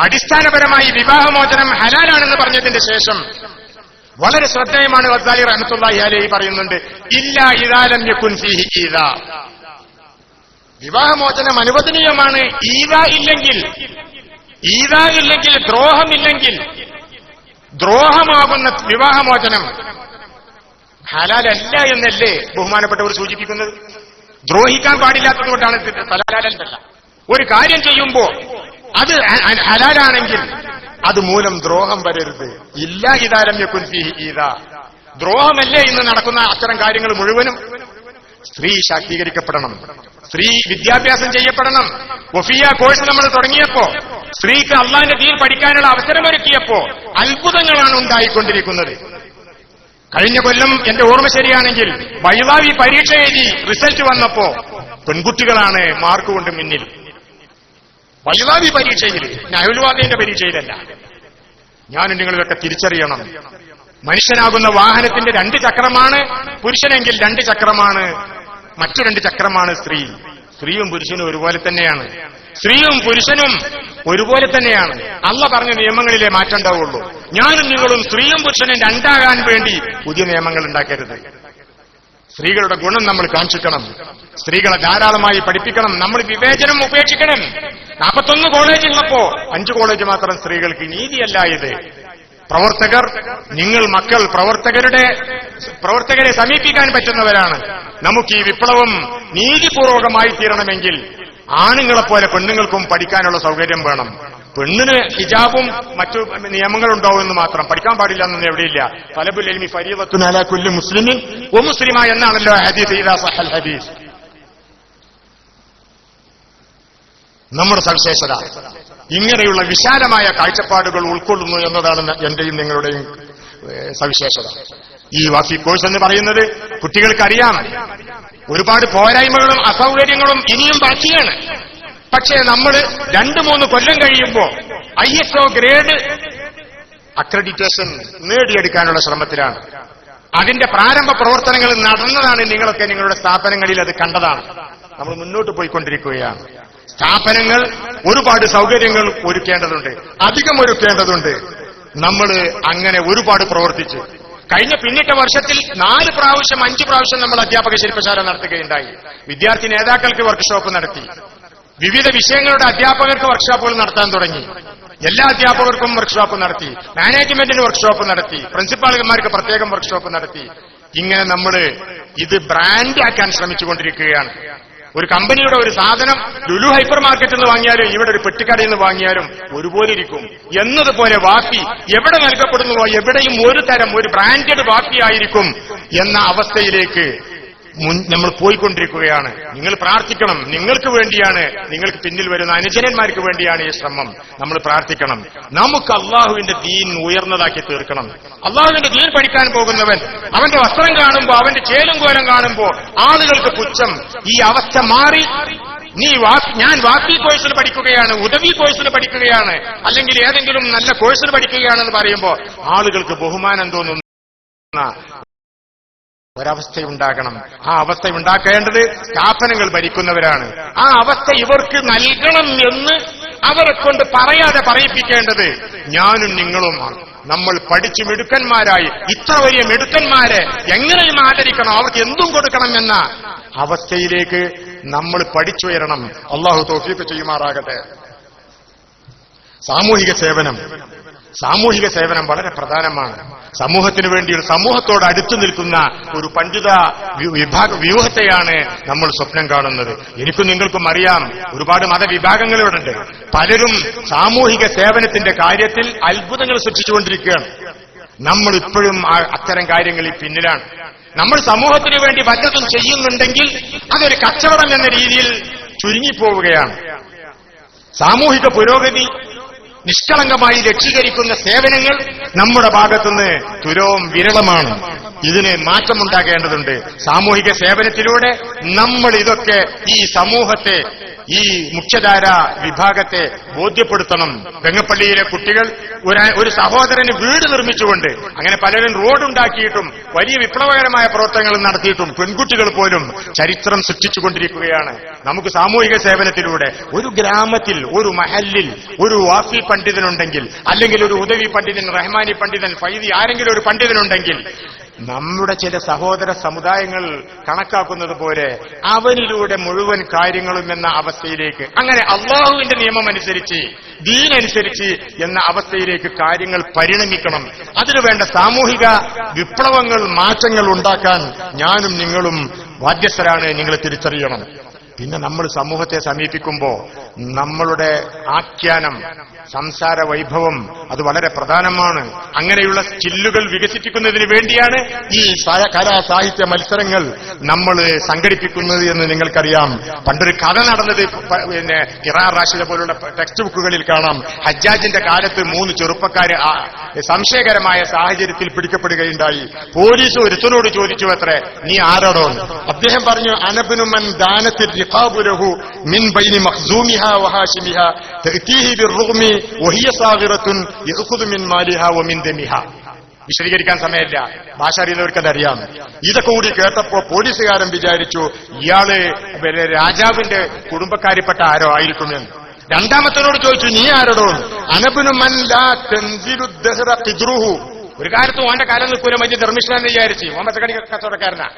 അടിസ്ഥാനപരമായി വിവാഹമോചനം ഹലാലാണെന്ന് പറഞ്ഞതിന്റെ ശേഷം വളരെ ശ്രദ്ധേയമാണ് ഗസാലി റഹ്മത്തുള്ളാഹി അലൈഹി പറയുന്നുണ്ട്, ഇല്ലാ ഇദാ ലം യകുൻ ഫീഹി ഈദാ. വിവാഹമോചനം അനുവദനീയമാണ് ഈദാ ഇല്ലെങ്കിൽ, ദ്രോഹമില്ലെങ്കിൽ. ദ്രോഹമാകുന്ന വിവാഹമോചനം ഹലാലല്ല എന്നല്ലേ ബഹുമാനപ്പെട്ടവർ സൂചിപ്പിക്കുന്നത്? ദ്രോഹിക്കാൻ പാടില്ലാത്തതുകൊണ്ടാണ് ഹലാലല്ല. ഒരു കാര്യം ചെയ്യുമ്പോ അത് ഹലാലാണെങ്കിൽ അത് മൂലം ദ്രോഹം വരരുത്. ഇല്ലാ ഇദാ ലം യകുൻ ഫീഹി ഈദാ. ദ്രോഹമല്ലേ ഇന്ന് നടക്കുന്ന അത്തരം കാര്യങ്ങൾ മുഴുവനും. സ്ത്രീ ശാക്തീകരിക്കപ്പെടണം, സ്ത്രീ വിദ്യാഭ്യാസം ചെയ്യപ്പെടണം. വഫിയ കോഴ്സ് നമ്മൾ തുടങ്ങിയപ്പോ, സ്ത്രീക്ക് അള്ളാന്റെ ദീൻ പഠിക്കാനുള്ള അവസരമൊരുക്കിയപ്പോ അത്ഭുതങ്ങളാണ് ഉണ്ടായിക്കൊണ്ടിരിക്കുന്നത്. കഴിഞ്ഞ കൊല്ലം എന്റെ ഓർമ്മ ശരിയാണെങ്കിൽ ബൈളാവി പരീക്ഷ എഴുതി റിസൾട്ട് വന്നപ്പോ പെൺകുട്ടികളാണ് മാർക്ക് കൊണ്ട് മുന്നിൽ. ബൈളാവി പരീക്ഷയിൽ, നഹ്ലുവാദിന്റെ പരീക്ഷയിലല്ല. ഞാനും നിങ്ങളിതൊക്കെ തിരിച്ചറിയണം. മനുഷ്യനാകുന്ന വാഹനത്തിന്റെ 2 ചക്രമാണ് പുരുഷനെങ്കിൽ 2 ചക്രമാണ്, മറ്റു 2 ചക്രമാണ് സ്ത്രീ. സ്ത്രീയും പുരുഷനും ഒരുപോലെ തന്നെയാണ്. സ്ത്രീയും പുരുഷനും ഒരുപോലെ തന്നെയാണ്. അള്ളാഹ് പറഞ്ഞ നിയമങ്ങളിലെ മാറ്റം ഉണ്ടാവുള്ളൂ. ഞാനും നിങ്ങളും സ്ത്രീയും പുരുഷനും 2ആകാൻ വേണ്ടി പുതിയ നിയമങ്ങൾ ഉണ്ടാക്കരുത്. സ്ത്രീകളുടെ ഗുണം നമ്മൾ കാണിച്ചിക്കണം, സ്ത്രീകളെ ധാരാളമായി പഠിപ്പിക്കണം. നമ്മൾ വിവേചനം ഉപേക്ഷിക്കണം. 41 കോളേജ് ഉള്ളപ്പോ 5 കോളേജ് മാത്രം സ്ത്രീകൾക്ക്. നീതിയല്ല ഇത്. പ്രവർത്തകർ, നിങ്ങൾ മക്കൾ പ്രവർത്തകരെ സമീപിക്കാൻ പറ്റുന്നവരാണ്. നമുക്ക് ഈ വിപ്ലവം നീതിപൂർവകമായി തീരണമെങ്കിൽ ആണുങ്ങളെപ്പോലെ പെണ്ണുങ്ങൾക്കും പഠിക്കാനുള്ള സൗകര്യം വേണം. പെണ്ണിന് ഹിജാബും മറ്റു നിയമങ്ങളുണ്ടാവുമെന്ന് മാത്രം, പഠിക്കാൻ പാടില്ല എന്നൊന്നും എവിടെയില്ല. തലബുൽ ഇൽമി ഫരീദത്തുൻ അലാ കുല്ലി മുസ്ലിമിൻ വ മുസ്ലിമ എന്നാണല്ലോ ഹദീസ്, ഇദാ സഹൽ ഹദീസ്. നമ്മുടെ സവിശേഷത ഇങ്ങനെയുള്ള വിശാലമായ കാഴ്ചപ്പാടുകൾ ഉൾക്കൊള്ളുന്നു എന്നതാണ് എന്റെയും നിങ്ങളുടെയും സവിശേഷത. ഈ വാഫി കോഴ്സ് എന്ന് പറയുന്നത് കുട്ടികൾക്കറിയാം, ഒരുപാട് പോരായ്മകളും അസൗകര്യങ്ങളും ഇനിയും ബാക്കിയാണ്. പക്ഷേ നമ്മൾ 2-3 കൊല്ലം കഴിയുമ്പോൾ ISO ഗ്രേഡ് അക്രഡിറ്റേഷൻ നേടിയെടുക്കാനുള്ള ശ്രമത്തിലാണ്. അതിന്റെ പ്രാരംഭ പ്രവർത്തനങ്ങൾ നടന്നതാണ്. നിങ്ങളൊക്കെ നിങ്ങളുടെ സ്ഥാപനങ്ങളിൽ അത് കണ്ടതാണ്. നമ്മൾ മുന്നോട്ട് പോയിക്കൊണ്ടിരിക്കുകയാണ്. സ്ഥാപനങ്ങൾ ഒരുപാട് സൗകര്യങ്ങൾ ഒരുക്കേണ്ടതുണ്ട്, അധികം ഒരുക്കേണ്ടതുണ്ട്. നമ്മൾ അങ്ങനെ ഒരുപാട് പ്രവർത്തിച്ചു. കഴിഞ്ഞ പിന്നിട്ട വർഷത്തിൽ 4 പ്രാവശ്യം 5 പ്രാവശ്യം നമ്മൾ അധ്യാപക ശില്പശാല നടത്തുകയുണ്ടായി. വിദ്യാർത്ഥി നേതാക്കൾക്ക് വർക്ക്ഷോപ്പ് നടത്തി. വിവിധ വിഷയങ്ങളുടെ അധ്യാപകർക്ക് വർക്ക്ഷോപ്പുകൾ നടത്താൻ തുടങ്ങി. എല്ലാ അധ്യാപകർക്കും വർക്ക്ഷോപ്പ് നടത്തി. മാനേജ്മെന്റിന് വർക്ക്ഷോപ്പ് നടത്തി. പ്രിൻസിപ്പാൾമാർക്ക് പ്രത്യേകം വർക്ക്ഷോപ്പ് നടത്തി. ഇങ്ങനെ നമ്മൾ ഇത് ബ്രാൻഡ് ആക്കാൻ ശ്രമിച്ചുകൊണ്ടിരിക്കുകയാണ്. ഒരു കമ്പനിയുടെ ഒരു സാധനം ലുലു ഹൈപ്പർ മാർക്കറ്റിൽ നിന്ന് വാങ്ങിയാലും ഇവിടെ ഒരു പെട്ടിക്കടയിൽ നിന്ന് വാങ്ങിയാലും ഒരുപോലെ ഇരിക്കും എന്നതുപോലെ വാപ്പി എവിടെ നൽകപ്പെടുന്നുവോ എവിടെയും ഒരു ബ്രാൻഡഡ് വാപ്പി ആയിരിക്കും എന്ന അവസ്ഥയിലേക്ക് നമ്മൾ പോയിക്കൊണ്ടിരിക്കുകയാണ്. നിങ്ങൾ പ്രാർത്ഥിക്കണം. നിങ്ങൾക്ക് വേണ്ടിയാണ്, നിങ്ങൾക്ക് പിന്നിൽ വരുന്ന അനുജനന്മാർക്ക് വേണ്ടിയാണ് ഈ ശ്രമം. നമ്മൾ പ്രാർത്ഥിക്കണം. നമുക്ക് അള്ളാഹുവിന്റെ ദീൻ ഉയർന്നതാക്കി തീർക്കണം. അള്ളാഹുവിന്റെ ദീൻ പഠിക്കാൻ പോകുന്നവൻ അവന്റെ വസ്ത്രം കാണുമ്പോ, അവന്റെ ചേലും കോലം കാണുമ്പോ ആളുകൾക്ക് പുച്ഛം. ഈ അവസ്ഥ മാറി ഞാൻ വാപ്പി കോഴ്സിൽ പഠിക്കുകയാണ്, ഉദവി കോഴ്സിൽ പഠിക്കുകയാണ്, അല്ലെങ്കിൽ ഏതെങ്കിലും നല്ല കോഴ്സിൽ പഠിക്കുകയാണെന്ന് പറയുമ്പോൾ ആളുകൾക്ക് ബഹുമാനം തോന്നുന്ന ഒരവസ്ഥയുണ്ടാകണം. ആ അവസ്ഥ ഉണ്ടാക്കേണ്ടത് സ്ഥാപനങ്ങൾ ഭരിക്കുന്നവരാണ്. ആ അവസ്ഥ ഇവർക്ക് നൽകണം എന്ന് അവരെ കൊണ്ട് പറയാതെ പറയിപ്പിക്കേണ്ടത് ഞാനും നിങ്ങളുമാണ്. നമ്മൾ പഠിച്ചു മിടുക്കന്മാരായി ഇത്ര വലിയ മിടുക്കന്മാരെ എങ്ങനെയും ആദരിക്കണം, അവർക്ക് എന്തും കൊടുക്കണം എന്ന അവസ്ഥയിലേക്ക് നമ്മൾ പഠിച്ചുയരണം. അള്ളാഹു തൗഫീഖ് ചെയ്യുമാറാകട്ടെ. സാമൂഹിക സേവനം സാമൂഹിക സേവനം വളരെ പ്രധാനമാണ്. സമൂഹത്തിന് വേണ്ടി ഒരു സമൂഹത്തോട് അടുത്തു നിൽക്കുന്ന ഒരു പണ്ഡിത വ്യൂഹത്തെയാണ് നമ്മൾ സ്വപ്നം കാണുന്നത്. എനിക്കും നിങ്ങൾക്കും അറിയാം, ഒരുപാട് മതവിഭാഗങ്ങൾ ഇവിടെ ഉണ്ട്. പലരും സാമൂഹിക സേവനത്തിന്റെ കാര്യത്തിൽ അത്ഭുതങ്ങൾ സൃഷ്ടിച്ചുകൊണ്ടിരിക്കുകയാണ്. നമ്മൾ ഇപ്പോഴും അത്തരം കാര്യങ്ങളിൽ പിന്നിലാണ്. നമ്മൾ സമൂഹത്തിന് വേണ്ടി വല്ലതും ചെയ്യുന്നുണ്ടെങ്കിൽ അതൊരു കച്ചവടം എന്ന രീതിയിൽ ചുരുങ്ങിപ്പോവുകയാണ്. സാമൂഹിക പുരോഗതി നിഷ്കളങ്കമായി ലക്ഷീകരിക്കുന്ന സേവനങ്ങൾ നമ്മുടെ ഭാഗത്തുനിന്ന് തുലോം വിരളമാണ്. ഇതിന് മാറ്റമുണ്ടാകേണ്ടതുണ്ട്. സാമൂഹിക സേവനത്തിലൂടെ നമ്മൾ ഇതൊക്കെ ഈ സമൂഹത്തെ, ഈ മുഖ്യധാര വിഭാഗത്തെ ബോധ്യപ്പെടുത്തണം. വെങ്ങപ്പള്ളിയിലെ കുട്ടികൾ ഒരു സഹോദരന് വീട് നിർമ്മിച്ചുകൊണ്ട്, അങ്ങനെ പലരും റോഡുണ്ടാക്കിയിട്ടും വലിയ വിപ്ലവകരമായ പ്രവർത്തനങ്ങൾ നടത്തിയിട്ടും പെൺകുട്ടികൾ പോലും ചരിത്രം സൃഷ്ടിച്ചുകൊണ്ടിരിക്കുകയാണ്. നമുക്ക് സാമൂഹിക സേവനത്തിലൂടെ ഒരു ഗ്രാമത്തിൽ, ഒരു മഹല്ലിൽ ഒരു വാഫി പണ്ഡിതനുണ്ടെങ്കിൽ, അല്ലെങ്കിൽ ഒരു ഉദവി പണ്ഡിതൻ, റഹ്മാനി പണ്ഡിതൻ, ഫൈദി ആരെങ്കിലും ഒരു പണ്ഡിതനുണ്ടെങ്കിൽ, നമ്മുടെ ചില സഹോദര സമുദായങ്ങൾ കണക്കാക്കുന്നത് പോലെ അവനിലൂടെ മുഴുവൻ കാര്യങ്ങളും എന്ന അവസ്ഥയിലേക്ക്, അങ്ങനെ അള്ളാഹുവിന്റെ നിയമം അനുസരിച്ച്, ദീനനുസരിച്ച് എന്ന അവസ്ഥയിലേക്ക് കാര്യങ്ങൾ പരിണമിക്കണം. അതിനുവേണ്ട സാമൂഹിക വിപ്ലവങ്ങൾ, മാറ്റങ്ങൾ ഉണ്ടാക്കാൻ ഞാനും നിങ്ങളും ബാധ്യസ്ഥരാണ്. നിങ്ങൾ തിരിച്ചറിയണം. പിന്നെ നമ്മൾ സമൂഹത്തെ സമീപിക്കുമ്പോൾ നമ്മളുടെ ആഖ്യാനം, സംസാര വൈഭവം അത് വളരെ പ്രധാനമാണ്. അങ്ങനെയുള്ള സ്കില്ലുകൾ വികസിപ്പിക്കുന്നതിന് വേണ്ടിയാണ് ഈ കലാ സാഹിത്യ മത്സരങ്ങൾ നമ്മൾ സംഘടിപ്പിക്കുന്നത് എന്ന് നിങ്ങൾക്കറിയാം. പണ്ടൊരു കഥ നടന്നത് പിന്നെ ഖിറാ റാഷിദ പോലുള്ള ടെക്സ്റ്റ് ബുക്കുകളിൽ കാണാം. ഹജ്ജാജിന്റെ കാലത്ത് 3 ചെറുപ്പക്കാര് സംശയകരമായ സാഹചര്യത്തിൽ പിടിക്കപ്പെടുകയുണ്ടായി. പോലീസ് ഒരുത്തനോട് ചോദിച്ചു, അത്രേ, നീ ആരാടോ? അദ്ദേഹം പറഞ്ഞു, അനബ്നുമൻ ദാനത്തിൽ റിഖാബുലഹു മിൻ ബൈനി മഖ്സൂമിഹാ വഹാശിമിഹാ തഅതീഹി ബിർറുഗ്മി വഹിയ സാഗിറത്തുൻ യഅഖുദു മിൻ മാലിഹാ വമിൻ ദമിഹാ. വിശദീകരിക്കാൻ സമയമില്ല, ഭാഷ അറിയുന്നവർക്കതറിയാം. ഇതൊക്കെ കൂടി കേട്ടപ്പോ പോലീസുകാരൻ വിചാരിച്ചു ഇയാള് രാജാവിന്റെ കുടുംബക്കാരിൽപ്പെട്ട ആരോ ആയിരിക്കുമെന്ന്. രണ്ടാമത്തനോട് ചോദിച്ചു, നീ ആരോടോ? അനബ്നു മൻ ലാ തൻസിലു ദഹ്റ ഖിദ്റുഹു. ഒരു കാലത്തും ഓന്റെ കാലം നിൽക്കൂല, വലിയ ധർമ്മിഷ്ഠാന്ന് വിചാരിച്ചു. ഓൻ പച്ചക്കറി കച്ചവടക്കാരനാ.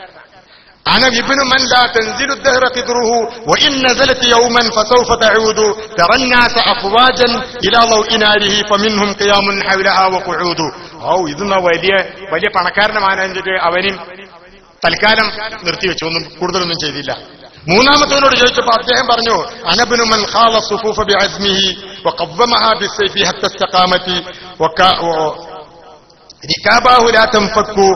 أنا ابن من لا تنزل الدهر قدره وإن نزلت يوما فسوف تعود ترى الناس أفواجا إلى ضوء ناره فمنهم قيام حولها وقعود. ഇതെന്നാ വലിയ പണക്കാരനമാണെന്നിട്ട് അവനും തൽക്കാലം നിർത്തിവെച്ചു, ഒന്നും കൂടുതലൊന്നും ചെയ്തില്ല. മൂന്നാമത്തവനോട് ചോദിച്ചപ്പോ അദ്ദേഹം പറഞ്ഞു, അനബ്നു മൻ ഖാല സുഫൂഫ ബിഅസ്മിഹി വഖവ്വമഹാ ബിസ്സൈഫി ഹത്ത ഇസ്തഖാമതി റികാബാഹു ലാ തൻഫക്കു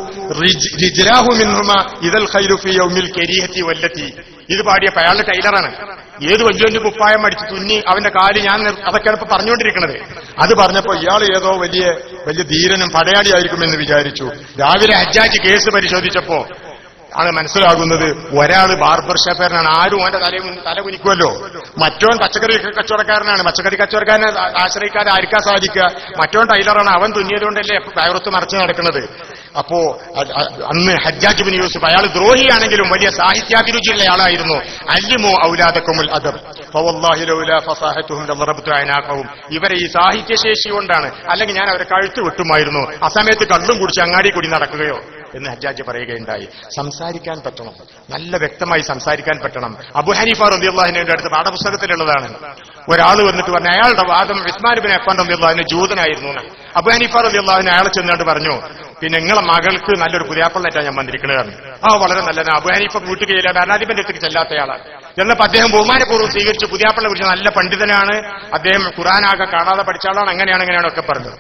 റിജ്ലാഹു മിൻഹുമാ ഇദൽ ഖൈറു ഫീ യൗമിൽ കരീഹത്തി വല്ലത്തി. ഇത് പാടിയപ്പോൾ അയാളുടെ ടൈലറാണ്. ഏത് വലിയ കുപ്പായം അടിച്ച് തുന്നി അവന്റെ കാല്, ഞാൻ അതൊക്കെയാണ് ഇപ്പൊ പറഞ്ഞുകൊണ്ടിരിക്കുന്നത്. അത് പറഞ്ഞപ്പോ ഇയാൾ ഏതോ വലിയ ധീരനും പടയാളിയായിരിക്കുമെന്ന് വിചാരിച്ചു. രാവിലെ ഹജ്ജാജ് കേസ് പരിശോധിച്ചപ്പോ ആണ് മനസ്സിലാകുന്നത് ഒരാൾ ബാർബർ ഷാപ്പുകാരനാണ്. ആരും അവന്റെ തല കുനിക്കുമല്ലോ. മറ്റോൻ പച്ചക്കറി കച്ചവടക്കാരനാണ്. പച്ചക്കറി കച്ചവടക്കാരനെ ആശ്രയിക്കാതെ ആർക്കാ സാധിക്കുക? മറ്റോൻ ടൈലറാണ്. അവൻ തുന്നിയതുകൊണ്ടല്ലേ വയറത്ത് മറച്ചു നടക്കുന്നത്. അപ്പോ അന്ന് ഹജ്ജാജ് ബിൻ യൂസുഫ്, അയാൾ ദ്രോഹിയാണെങ്കിലും വലിയ സാഹിത്യാഭിരുചിയുള്ള ആളായിരുന്നു. അല്ലിമു ഔലാദക്കുമുൽ അദബ് ഫവല്ലാഹി ലൗലാ ഫസാഹതുഹും ലദറബ്തു അനാഖഹും. ഇവരെ ഈ സാഹിത്യശേഷി കൊണ്ടാണ്, അല്ലെങ്കിൽ ഞാൻ അവരെ കഴുത്ത് വെട്ടുമായിരുന്നു. ആ സമയത്ത് കള്ളും കുടിച്ച് അങ്ങാടി കൂടി നടക്കുകയോ എന്ന് ഹജ്ജാജ് പറയുകയുണ്ടായി. സംസാരിക്കാൻ പറ്റണം, നല്ല വ്യക്തമായി സംസാരിക്കാൻ പറ്റണം. അബൂ ഹനീഫ റളിയല്ലാഹു അൻഹുവിന്റെ അടുത്ത് പാഠപുസ്തകത്തിലുള്ളതാണ്. ഒരാൾ വന്നിട്ട് പറഞ്ഞു, അയാളുടെ വാദം ഉസ്മാൻ ഇബ്നു അഫ്ഫാൻ റളിയല്ലാഹു അൻഹു ജൂതനായിരുന്നു. അബൂ ഹനീഫ റളിയല്ലാഹു അൻഹു അയാളെ ചെന്നിട്ട് പറഞ്ഞു, പിന്നെ നിങ്ങളെ മകൾക്ക് നല്ലൊരു പുതിയാപ്പിളായിട്ടാണ് ഞാൻ വന്നിരിക്കുന്നത്. വളരെ നല്ലതാണ്. അബൂ ഹനീഫ വീട്ടുകയില്ല, ഭരണാധിപന്റെ അടുത്തേക്ക് ചെല്ലാത്തയാളാണ്. എന്നപ്പോ അദ്ദേഹം ബഹുമാനപൂർവ്വം സ്വീകരിച്ച് പുതിയാപ്പിളെ കുറിച്ച് നല്ല പണ്ഡിതനാണ്, അദ്ദേഹം ഖുർആനാകെ കാണാതെ പഠിച്ചാളാണ്, അങ്ങനെയാണ് ഒക്കെ പറഞ്ഞത്.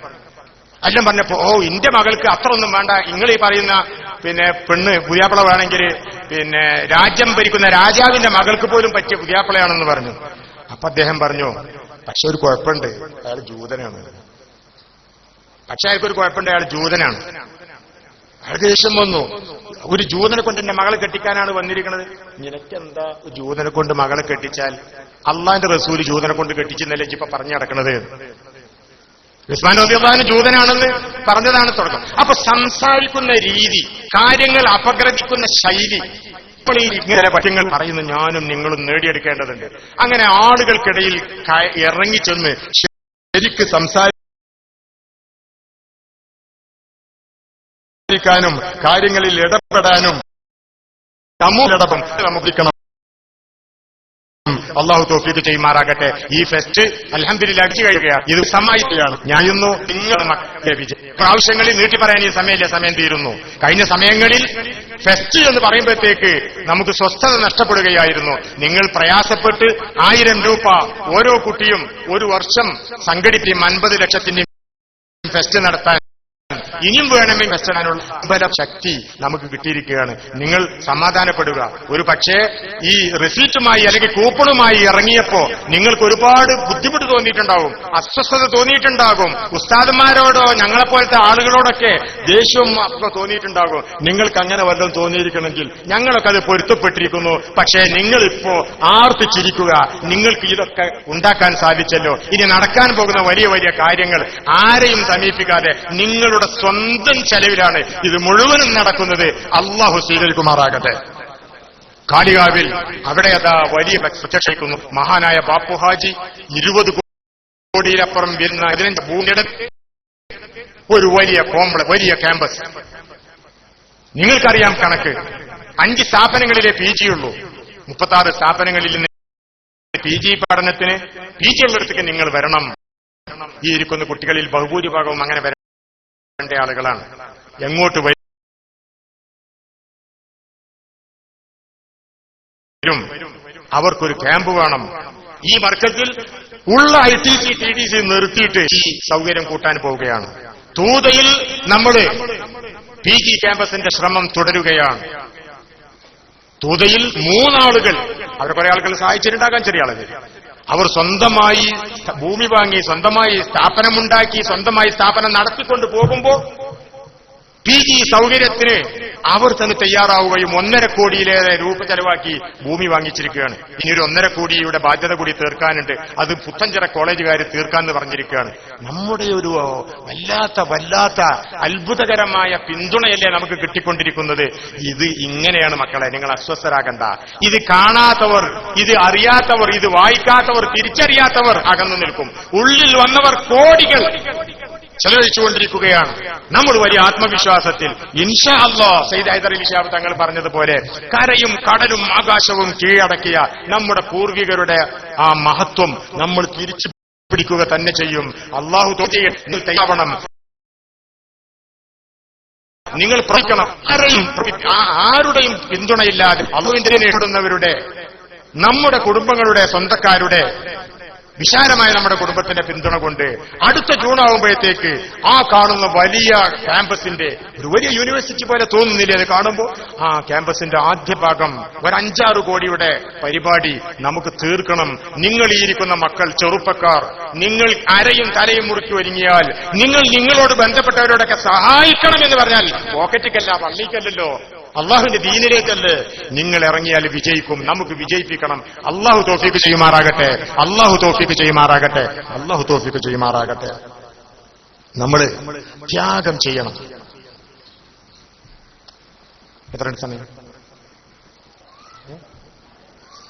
എല്ലാം പറഞ്ഞപ്പോ, ഇന്റെ മകൾക്ക് അത്ര ഒന്നും വേണ്ട, നിങ്ങൾ ഈ പറയുന്ന പെണ്ണ് പുതിയാപ്പിള വേണമെങ്കിൽ രാജ്യം ഭരിക്കുന്ന രാജാവിന്റെ മകൾക്ക് പോലും പറ്റിയ പുതിയാപ്പിളയാണെന്ന് പറഞ്ഞു. അപ്പൊ അദ്ദേഹം പറഞ്ഞു, പക്ഷെ ഒരു കുഴപ്പമുണ്ട്, അയാൾ ജൂതനാണ്. അയാൾ ജൂതനാണ്. അയാൾ ദേഷ്യം വന്നു. ഒരു ജൂതനെ കൊണ്ട് എന്റെ മകളെ കെട്ടിക്കാനാണ് വന്നിരിക്കുന്നത്. നിനക്കെന്താ ജൂതനെ കൊണ്ട് മകളെ കെട്ടിച്ചാൽ? അള്ളാന്റെ റസൂല് ജൂതനെ കൊണ്ട് കെട്ടിച്ചെന്നല്ലേ ഇപ്പൊ പറഞ്ഞു നടക്കുന്നത്. ഉസ്മാൻ റളിയല്ലാഹു അൻഹു ജൂതനാണെന്ന് പറഞ്ഞതാണ് തുടക്കം. അപ്പൊ സംസാരിക്കുന്ന രീതി, കാര്യങ്ങൾ അപഗ്രഥിക്കുന്ന ശൈലി, ഇപ്പോൾ ഈ ഇങ്ങനെ പറ്റങ്ങൾ പറയുന്ന ഞാനും നിങ്ങളും നേടിയെടുക്കേണ്ടതുണ്ട്. അങ്ങനെ ആളുകൾക്കിടയിൽ ഇറങ്ങിച്ചെന്ന് ശരിക്ക് സംസാരിക്കാനും കാര്യങ്ങളിൽ ഇടപെടാനും സമൂഹം നമുക്ക് അള്ളാഹു തൗഫീഖ് ചെയ്യുമാറാകട്ടെ. ഈ ഫെസ്റ്റ് അൽഹംദുലില്ലാഹ് അടിച്ചു കഴിയുകയാണ്. ഇത് സമായിക്കുകയാണ്. ഞാനിന്നു നിങ്ങൾ മക്കളെ പ്രാവശ്യങ്ങളിൽ നീട്ടി പറയാൻ ഈ സമയമില്ല, സമയം തീരുന്നു. കഴിഞ്ഞ സമയങ്ങളിൽ ഫെസ്റ്റ് എന്ന് പറയുമ്പോഴത്തേക്ക് നമുക്ക് സ്വസ്ഥത നഷ്ടപ്പെടുകയായിരുന്നു. നിങ്ങൾ പ്രയാസപ്പെട്ട് 1000 രൂപ ഓരോ കുട്ടിയും ഒരു വർഷം സംഘടിപ്പിക്കും 50 ലക്ഷത്തിന്റെ ഫെസ്റ്റ് നടത്താൻ. ഇനിയും വേണമെങ്കിൽ ഫെസ്റ്റിടാനുള്ള ബല ശക്തി നമുക്ക് കിട്ടിയിരിക്കുകയാണ്. നിങ്ങൾ സമാധാനപ്പെടുക. ഒരു പക്ഷേ ഈ റെസീറ്റുമായി അല്ലെങ്കിൽ കൂപ്പണുമായി ഇറങ്ങിയപ്പോ നിങ്ങൾക്ക് ഒരുപാട് ബുദ്ധിമുട്ട് തോന്നിയിട്ടുണ്ടാവും, അസ്വസ്ഥത തോന്നിയിട്ടുണ്ടാകും, ഉസ്താദന്മാരോടോ ഞങ്ങളെപ്പോലത്തെ ആളുകളോടൊക്കെ ദേഷ്യവും ഒക്കെ തോന്നിയിട്ടുണ്ടാകും. നിങ്ങൾക്ക് അങ്ങനെ വല്ലതും തോന്നിയിരിക്കണമെങ്കിൽ ഞങ്ങളൊക്കെ അത് പൊരുത്തപ്പെട്ടിരിക്കുന്നു. പക്ഷേ നിങ്ങളിപ്പോ ആർത്തിച്ചിരിക്കുക, നിങ്ങൾക്ക് ഇതൊക്കെ ഉണ്ടാക്കാൻ സാധിച്ചല്ലോ. ഇനി നടക്കാൻ പോകുന്ന വലിയ വലിയ കാര്യങ്ങൾ ആരെയും സമീപിക്കാതെ നിങ്ങളുടെ സ്വന്തം ചെലവിലാണ് ഇത് മുഴുവനും നടക്കുന്നത്. അള്ളാഹു സ്വീകരിക്കുമാറാകട്ടെ. കാളികാവിൽ അവിടെ അതാ വലിയ പ്രത്യക്ഷയിക്കുന്നു മഹാനായ ബാപ്പു ഹാജി. 20 കോടിയിലപ്പുറം വരുന്ന 15 ഭൂമിയിടത്ത് ഒരു വലിയ വലിയ ക്യാമ്പസ്. നിങ്ങൾക്കറിയാം കണക്ക്. 5 സ്ഥാപനങ്ങളിലെ PG ഉള്ളൂ. 36 സ്ഥാപനങ്ങളിൽ നിന്ന് PG പഠനത്തിന് PG ഉള്ളിടത്തേക്ക് നിങ്ങൾ വരണം. ഈ ഇരിക്കുന്ന കുട്ടികളിൽ ബഹുഭൂരിഭാഗവും അങ്ങനെ വരേണ്ട ആളുകളാണ്. എങ്ങോട്ട് വരും? അവർക്കൊരു ക്യാമ്പ് വേണം. ഈ വർക്കത്തിൽ ഉള്ള ITC TTC നിർത്തിയിട്ട് ഈ സൗകര്യം കൂട്ടാൻ പോവുകയാണ്. തൂതയിൽ നമ്മൾ PG ക്യാമ്പസിന്റെ ശ്രമം തുടരുകയാണ്. തൂതയിൽ 3 ആളുകൾ, അവർ കുറെ ആളുകൾ സഹായിച്ചിട്ടുണ്ടാകാൻ, ചെറിയ ആളുകൾ, അവർ സ്വന്തമായി ഭൂമി വാങ്ങി, സ്വന്തമായി സ്ഥാപനമുണ്ടാക്കി, സ്വന്തമായി സ്ഥാപനം നടത്തിക്കൊണ്ട് പോകുമ്പോൾ PG സൗകര്യത്തിന് അവർ തന്നെ തയ്യാറാവുകയും 1.5 കോടിയിലേറെ രൂപ ചെലവാക്കി ഭൂമി വാങ്ങിച്ചിരിക്കുകയാണ്. ഇനിയൊരു 1.5 കോടിയുടെ ബാധ്യത കൂടി തീർക്കാനുണ്ട്. അത് പുത്തഞ്ചിറ കോളേജുകാർ തീർക്കാമെന്ന് പറഞ്ഞിരിക്കുകയാണ്. നമ്മുടെ ഒരു വല്ലാത്ത അത്ഭുതകരമായ പിന്തുണയല്ലേ നമുക്ക് കിട്ടിക്കൊണ്ടിരിക്കുന്നത്. ഇത് ഇങ്ങനെയാണ് മക്കളെ, നിങ്ങൾ അസ്വസ്ഥരാകണ്ട. ഇത് കാണാത്തവർ, ഇത് അറിയാത്തവർ, ഇത് വായിക്കാത്തവർ, തിരിച്ചറിയാത്തവർ അകന്നു നിൽക്കും. ഉള്ളിൽ വന്നവർ കോടികൾ ചെലവഴിച്ചുകൊണ്ടിരിക്കുകയാണ്. നമ്മൾ വലിയ ആത്മവിശ്വാസത്തിൽ ഇൻഷാ അല്ലാഹ് സയ്യിദ് ഹൈദർ അലി ശിഹാബ് തങ്ങൾ പറഞ്ഞതുപോലെ കരയും കടലും ആകാശവും കീഴടക്കിയ നമ്മുടെ പൂർവികരുടെ ആ മഹത്വം നമ്മൾ തിരിച്ചു പിടിക്കുക തന്നെ ചെയ്യും. അല്ലാഹു തയ്യാവണം. നിങ്ങൾ പ്രവർത്തിക്കണം. ആരുടെയും പിന്തുണയില്ലാതെ അല്ലാഹുവിനെ നേടുന്നവരുടെ, നമ്മുടെ കുടുംബങ്ങളുടെ, സ്വന്തക്കാരുടെ, വിശാലമായ നമ്മുടെ കുടുംബത്തിന്റെ പിന്തുണ കൊണ്ട് അടുത്ത ജൂൺ ആകുമ്പോഴത്തേക്ക് ആ കാണുന്ന വലിയ ക്യാമ്പസിന്റെ ഒരു വലിയ യൂണിവേഴ്സിറ്റി പോലെ തോന്നുന്നില്ലേ അത് കാണുമ്പോൾ? ആ ക്യാമ്പസിന്റെ ആദ്യ ഭാഗം ഒരു 5-6 കോടിയുടെ പരിപാടി നമുക്ക് തീർക്കണം. നിങ്ങൾ ഈ ഇരിക്കുന്ന മക്കൾ, ചെറുപ്പക്കാർ, നിങ്ങൾ അരയും തലയും മുറുക്കി ഒരുങ്ങിയാൽ, നിങ്ങൾ നിങ്ങളോട് ബന്ധപ്പെട്ടവരോടൊക്കെ സഹായിക്കണമെന്ന് പറഞ്ഞാൽ പോക്കറ്റിക്കല്ല, പള്ളിക്കല്ലല്ലോ, അള്ളാഹുവിന്റെ ദീനിലേക്കല്ലേ നിങ്ങൾ ഇറങ്ങിയാൽ വിജയിക്കും. നമുക്ക് വിജയിപ്പിക്കണം. അള്ളാഹു തൗഫീഖ് ചെയ്യുമാറാകട്ടെ. അള്ളാഹു തൗഫീഖ് ചെയ്യുമാറാകട്ടെ. അള്ളാഹു തൗഫീഖ് ചെയ്യുമാറാകട്ടെ. നമ്മൾ ത്യാഗം ചെയ്യണം. എത്ര സമയം?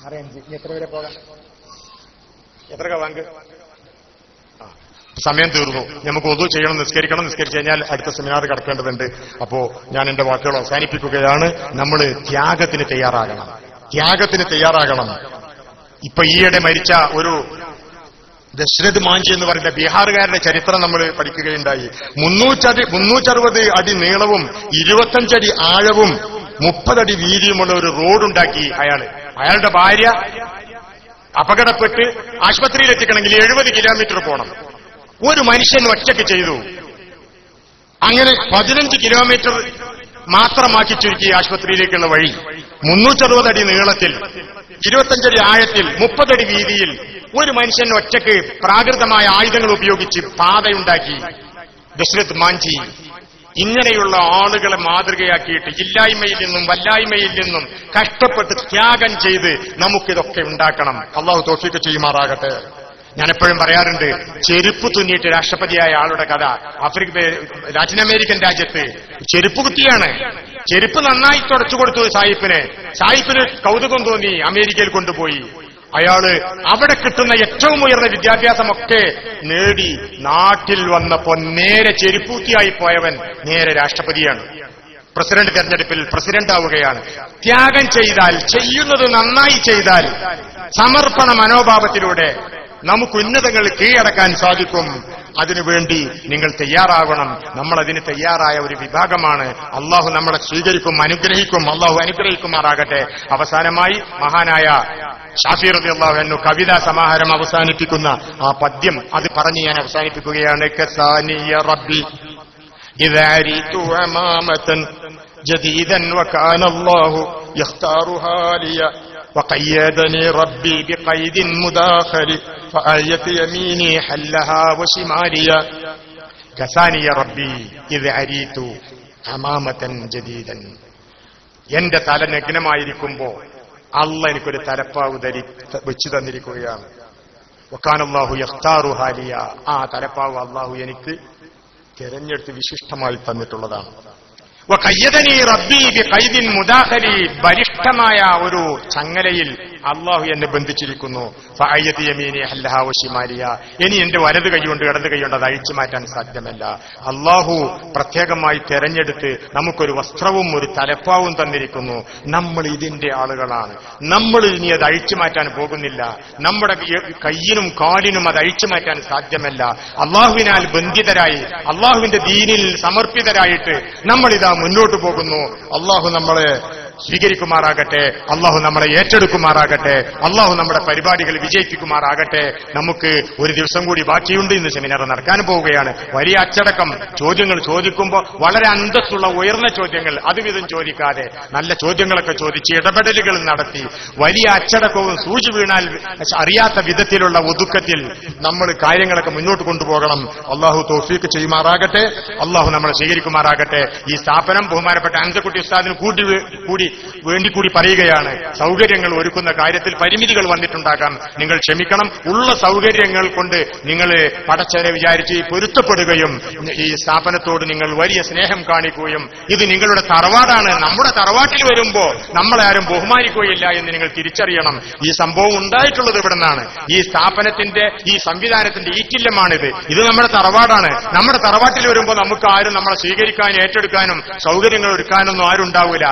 6:05. എത്ര വരെ പോകാം? എത്ര വാങ്ക്? സമയം തീർന്നു. നമുക്ക് ഒതു ചെയ്യണം, നിസ്കരിക്കണം. നിസ്കരിച്ചു കഴിഞ്ഞാൽ അടുത്ത സെമിനാർ കടക്കേണ്ടതുണ്ട്. അപ്പോ ഞാൻ എന്റെ വാക്കുകൾ അവസാനിപ്പിക്കുകയാണ്. നമ്മൾ ത്യാഗത്തിന് തയ്യാറാകണം. ത്യാഗത്തിന് തയ്യാറാകണം. ഇപ്പൊ ഈയിടെ മരിച്ച ഒരു ദശരഥ് മാഞ്ചി എന്ന് പറയുന്ന ബീഹാറുകാരുടെ ചരിത്രം നമ്മൾ പഠിക്കുകയുണ്ടായി. 360 അടി നീളവും 25 അടി ആഴവും 30 അടി വീതിയുമുള്ള ഒരു റോഡുണ്ടാക്കി അയാളുടെ ഭാര്യ അപകടപ്പെട്ട് ആശുപത്രിയിൽ എത്തിക്കണമെങ്കിൽ 70 കിലോമീറ്റർ പോകണം. ഒരു മനുഷ്യൻ ഒറ്റയ്ക്ക് ചെയ്തു. അങ്ങനെ 15 കിലോമീറ്റർ മാത്രമാക്കി ചുരുക്കി ആശുപത്രിയിലേക്കുള്ള വഴി. 360 അടി നീളത്തിൽ, 25 അടി ആഴത്തിൽ, 30 അടി വീതിയിൽ ഒരു മനുഷ്യൻ ഒറ്റയ്ക്ക് പ്രാകൃതമായ ആയുധങ്ങൾ ഉപയോഗിച്ച് പാതയുണ്ടാക്കി. ദശരഥ് മാഞ്ചി ഇങ്ങനെയുള്ള ആളുകളെ മാതൃകയാക്കിയിട്ട് ഇല്ലായ്മയിൽ നിന്നും വല്ലായ്മയിൽ നിന്നും കഷ്ടപ്പെട്ട് ത്യാഗം ചെയ്ത് നമുക്കിതൊക്കെ ഉണ്ടാക്കണം. അള്ളാഹു തൗഫീഖ് ചെയ്യുമാറാകട്ടെ. ഞാനെപ്പോഴും പറയാറുണ്ട്, ചെരുപ്പ് തുന്നിയിട്ട് രാഷ്ട്രപതിയായ ആളുടെ കഥ. ലാറ്റിൻ അമേരിക്കൻ രാജ്യത്ത് ചെരുപ്പ് കുത്തിയാണ്. ചെരുപ്പ് നന്നായി തുടച്ചു കൊടുത്തു സായിപ്പിന് കൗതുകം തോന്നി. അമേരിക്കയിൽ കൊണ്ടുപോയി. അയാള് അവിടെ കിട്ടുന്ന ഏറ്റവും ഉയർന്ന വിദ്യാഭ്യാസമൊക്കെ നേടി നാട്ടിൽ വന്നപ്പോ നേരെ ചെരുപ്പൂത്തിയായി പോയവൻ നേരെ രാഷ്ട്രപതിയാണ്. പ്രസിഡന്റ് തെരഞ്ഞെടുപ്പിൽ പ്രസിഡന്റ് ആവുകയാണ്. ത്യാഗം ചെയ്താൽ, ചെയ്യുന്നത് നന്നായി ചെയ്താൽ, സമർപ്പണ മനോഭാവത്തിലൂടെ നമുക്ക് ഉന്നതങ്ങൾ കീഴടക്കാൻ സാധിക്കും. അതിനുവേണ്ടി നിങ്ങൾ തയ്യാറാകണം. നമ്മളതിന് തയ്യാറായ ഒരു വിഭാഗമാണ്. അള്ളാഹു നമ്മളെ സ്വീകരിക്കും, അനുഗ്രഹിക്കും. അള്ളാഹു അനുഗ്രഹിക്കുമാറാകട്ടെ. അവസാനമായി മഹാനായ ഷാഫി റളിയല്ലാഹു അൻഹു കവിതാ സമാഹാരം അവസാനിപ്പിക്കുന്ന ആ പദ്യം അത് പറഞ്ഞ് ഞാൻ അവസാനിപ്പിക്കുകയാണ്. കസാനിയ റബ്ബി ഇദാ അരീതു അമാമതൻ ജദീദൻ വകാന അല്ലാഹു യഖ്താറുഹാ ലിയ وقيدني ربي بقيد مداخل فآية يميني حلها وشمالي كساني ربي إذ عريت أمامة جديدا. എന്റെ തല നഗ്നമായിരിക്കുമ്പോ അള്ള എനിക്കൊരു തലപ്പാവ് വെച്ചു തന്നിരിക്കുകയാണ്. വകാനല്ലാഹു യഖ്താറുഹാ ലിയ, ആ തലപ്പാവ് അള്ളാഹു എനിക്ക് തിരഞ്ഞെടുത്ത് വിശിഷ്ടമായി തന്നിട്ടുള്ളതാണ്. വഖയ്യദനി റബ്ബി ബിഖൈദിൻ മുദാഖലി, ബലിഷ്ഠമായ ഒരു ചങ്ങലയിൽ അള്ളാഹു എന്നെ ബന്ധിച്ചിരിക്കുന്നു. ഫഅയ്യതി യമീനി ഹല്ലഹാ വശിമാലിയ, ഇനി എന്റെ വലത് കൈയുണ്ട് ഇടത് കൈയുണ്ട് അത് അഴിച്ചു മാറ്റാൻ സാധ്യമല്ല. അള്ളാഹു പ്രത്യേകമായി തെരഞ്ഞെടുത്ത് നമുക്കൊരു വസ്ത്രവും ഒരു തലപ്പാവും തന്നിരിക്കുന്നു. നമ്മൾ ഇതിന്റെ ആളുകളാണ്. നമ്മൾ ഇനി അത് അഴിച്ചു മാറ്റാൻ പോകുന്നില്ല. നമ്മുടെ കയ്യിനും കാലിനും അത് അഴിച്ചു മാറ്റാൻ സാധ്യമല്ല. അള്ളാഹുവിനാൽ ബന്ധിതരായി അള്ളാഹുവിന്റെ ദീനിൽ സമർപ്പിതരായിട്ട് നമ്മളിതാ മുന്നോട്ടു പോകുന്നു. അള്ളാഹു നമ്മളെ സ്വീകരിക്കുമാറാകട്ടെ. അള്ളാഹു നമ്മളെ ഏറ്റെടുക്കുമാറാകട്ടെ. അള്ളാഹു നമ്മുടെ പരിപാടികൾ വിജയിപ്പിക്കുമാറാകട്ടെ. നമുക്ക് ഒരു ദിവസം കൂടി ബാക്കിയുണ്ട്. ഇന്ന് സെമിനാർ നടക്കാൻ പോവുകയാണ്. വലിയ അച്ചടക്കം, ചോദ്യങ്ങൾ ചോദിക്കുമ്പോൾ വളരെ അന്തസ്സുള്ള ഉയർന്ന ചോദ്യങ്ങൾ, അതുവിധം ചോദിക്കാതെ നല്ല ചോദ്യങ്ങളൊക്കെ ചോദിച്ച് ഇടപെടലുകൾ നടത്തി വലിയ അച്ചടക്കവും സൂചി വീണാൽ അറിയാത്ത വിധത്തിലുള്ള ഒതുക്കത്തിൽ നമ്മൾ കാര്യങ്ങളൊക്കെ മുന്നോട്ട് കൊണ്ടുപോകണം. അള്ളാഹു തൗഫീഖ് ചെയ്യുമാറാകട്ടെ. അള്ളാഹു നമ്മളെ സ്വീകരിക്കുമാറാകട്ടെ. ഈ സ്ഥാപനം ബഹുമാനപ്പെട്ട അൻസക്കുട്ടി ഉസ്താദിന് വേണ്ടി പറയുകയാണ്. സൗകര്യങ്ങൾ ഒരുക്കുന്ന കാര്യത്തിൽ പരിമിതികൾ വന്നിട്ടുണ്ടാകാം, നിങ്ങൾ ക്ഷമിക്കണം. ഉള്ള സൗകര്യങ്ങൾ കൊണ്ട് നിങ്ങൾ പടച്ചവനെ വിചാരിച്ച് പൊരുത്തപ്പെടുകയും ഈ സ്ഥാപനത്തോട് നിങ്ങൾ വലിയ സ്നേഹം കാണിക്കുകയും ഇത് നിങ്ങളുടെ തറവാടാണ്, നമ്മുടെ തറവാട്ടിൽ വരുമ്പോ നമ്മളെ ആരും ബഹുമാനിക്കുകയില്ല എന്ന് നിങ്ങൾ തിരിച്ചറിയണം. ഈ സംഭവം ഉണ്ടായിട്ടുള്ളത് ഇവിടെ നിന്നാണ്. ഈ സ്ഥാപനത്തിന്റെ ഈ സംവിധാനത്തിന്റെ ഈറ്റില്ലമാണിത്. ഇത് നമ്മുടെ തറവാടാണ്. നമ്മുടെ തറവാട്ടിൽ വരുമ്പോ നമുക്ക് ആരും നമ്മളെ സ്വീകരിക്കാനും ഏറ്റെടുക്കാനും സൗകര്യങ്ങൾ ഒരുക്കാനൊന്നും ആരും ഉണ്ടാവില്ല.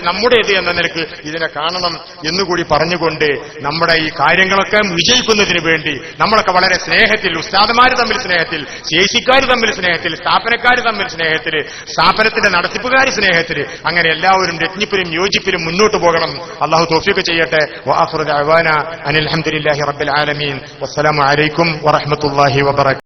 നമ്മുടേത് എന്ന നിലക്ക് ഇതിനെ കാണണം എന്നുകൂടി പറഞ്ഞുകൊണ്ട് നമ്മുടെ ഈ കാര്യങ്ങളൊക്കെ വിജയിക്കുന്നതിന് വേണ്ടി നമ്മളൊക്കെ വളരെ സ്നേഹത്തിൽ, ഉസ്താദുമാർ തമ്മിൽ സ്നേഹത്തിൽ, ശേഷിക്കാർ തമ്മിൽ സ്നേഹത്തിൽ, സ്ഥാപനക്കാർ തമ്മിൽ സ്നേഹത്തിൽ, സ്ഥാപനത്തിന്റെ നടത്തിപ്പുകാർ സ്നേഹത്തിൽ, അങ്ങനെ എല്ലാവരും രജ്ഞിപ്പിലും യോജിപ്പിലും മുന്നോട്ട് പോകണം. അള്ളാഹു തൗഫീഖ് ചെയ്യട്ടെ. വആഖിറു ദഅവാന അനിൽ ഹംദുലില്ലാഹി റബ്ബിൽ ആലമീൻ. വസ്സലാമു അലൈക്കും വറഹ്മത്തുള്ളാഹി വബറകാതുഹു.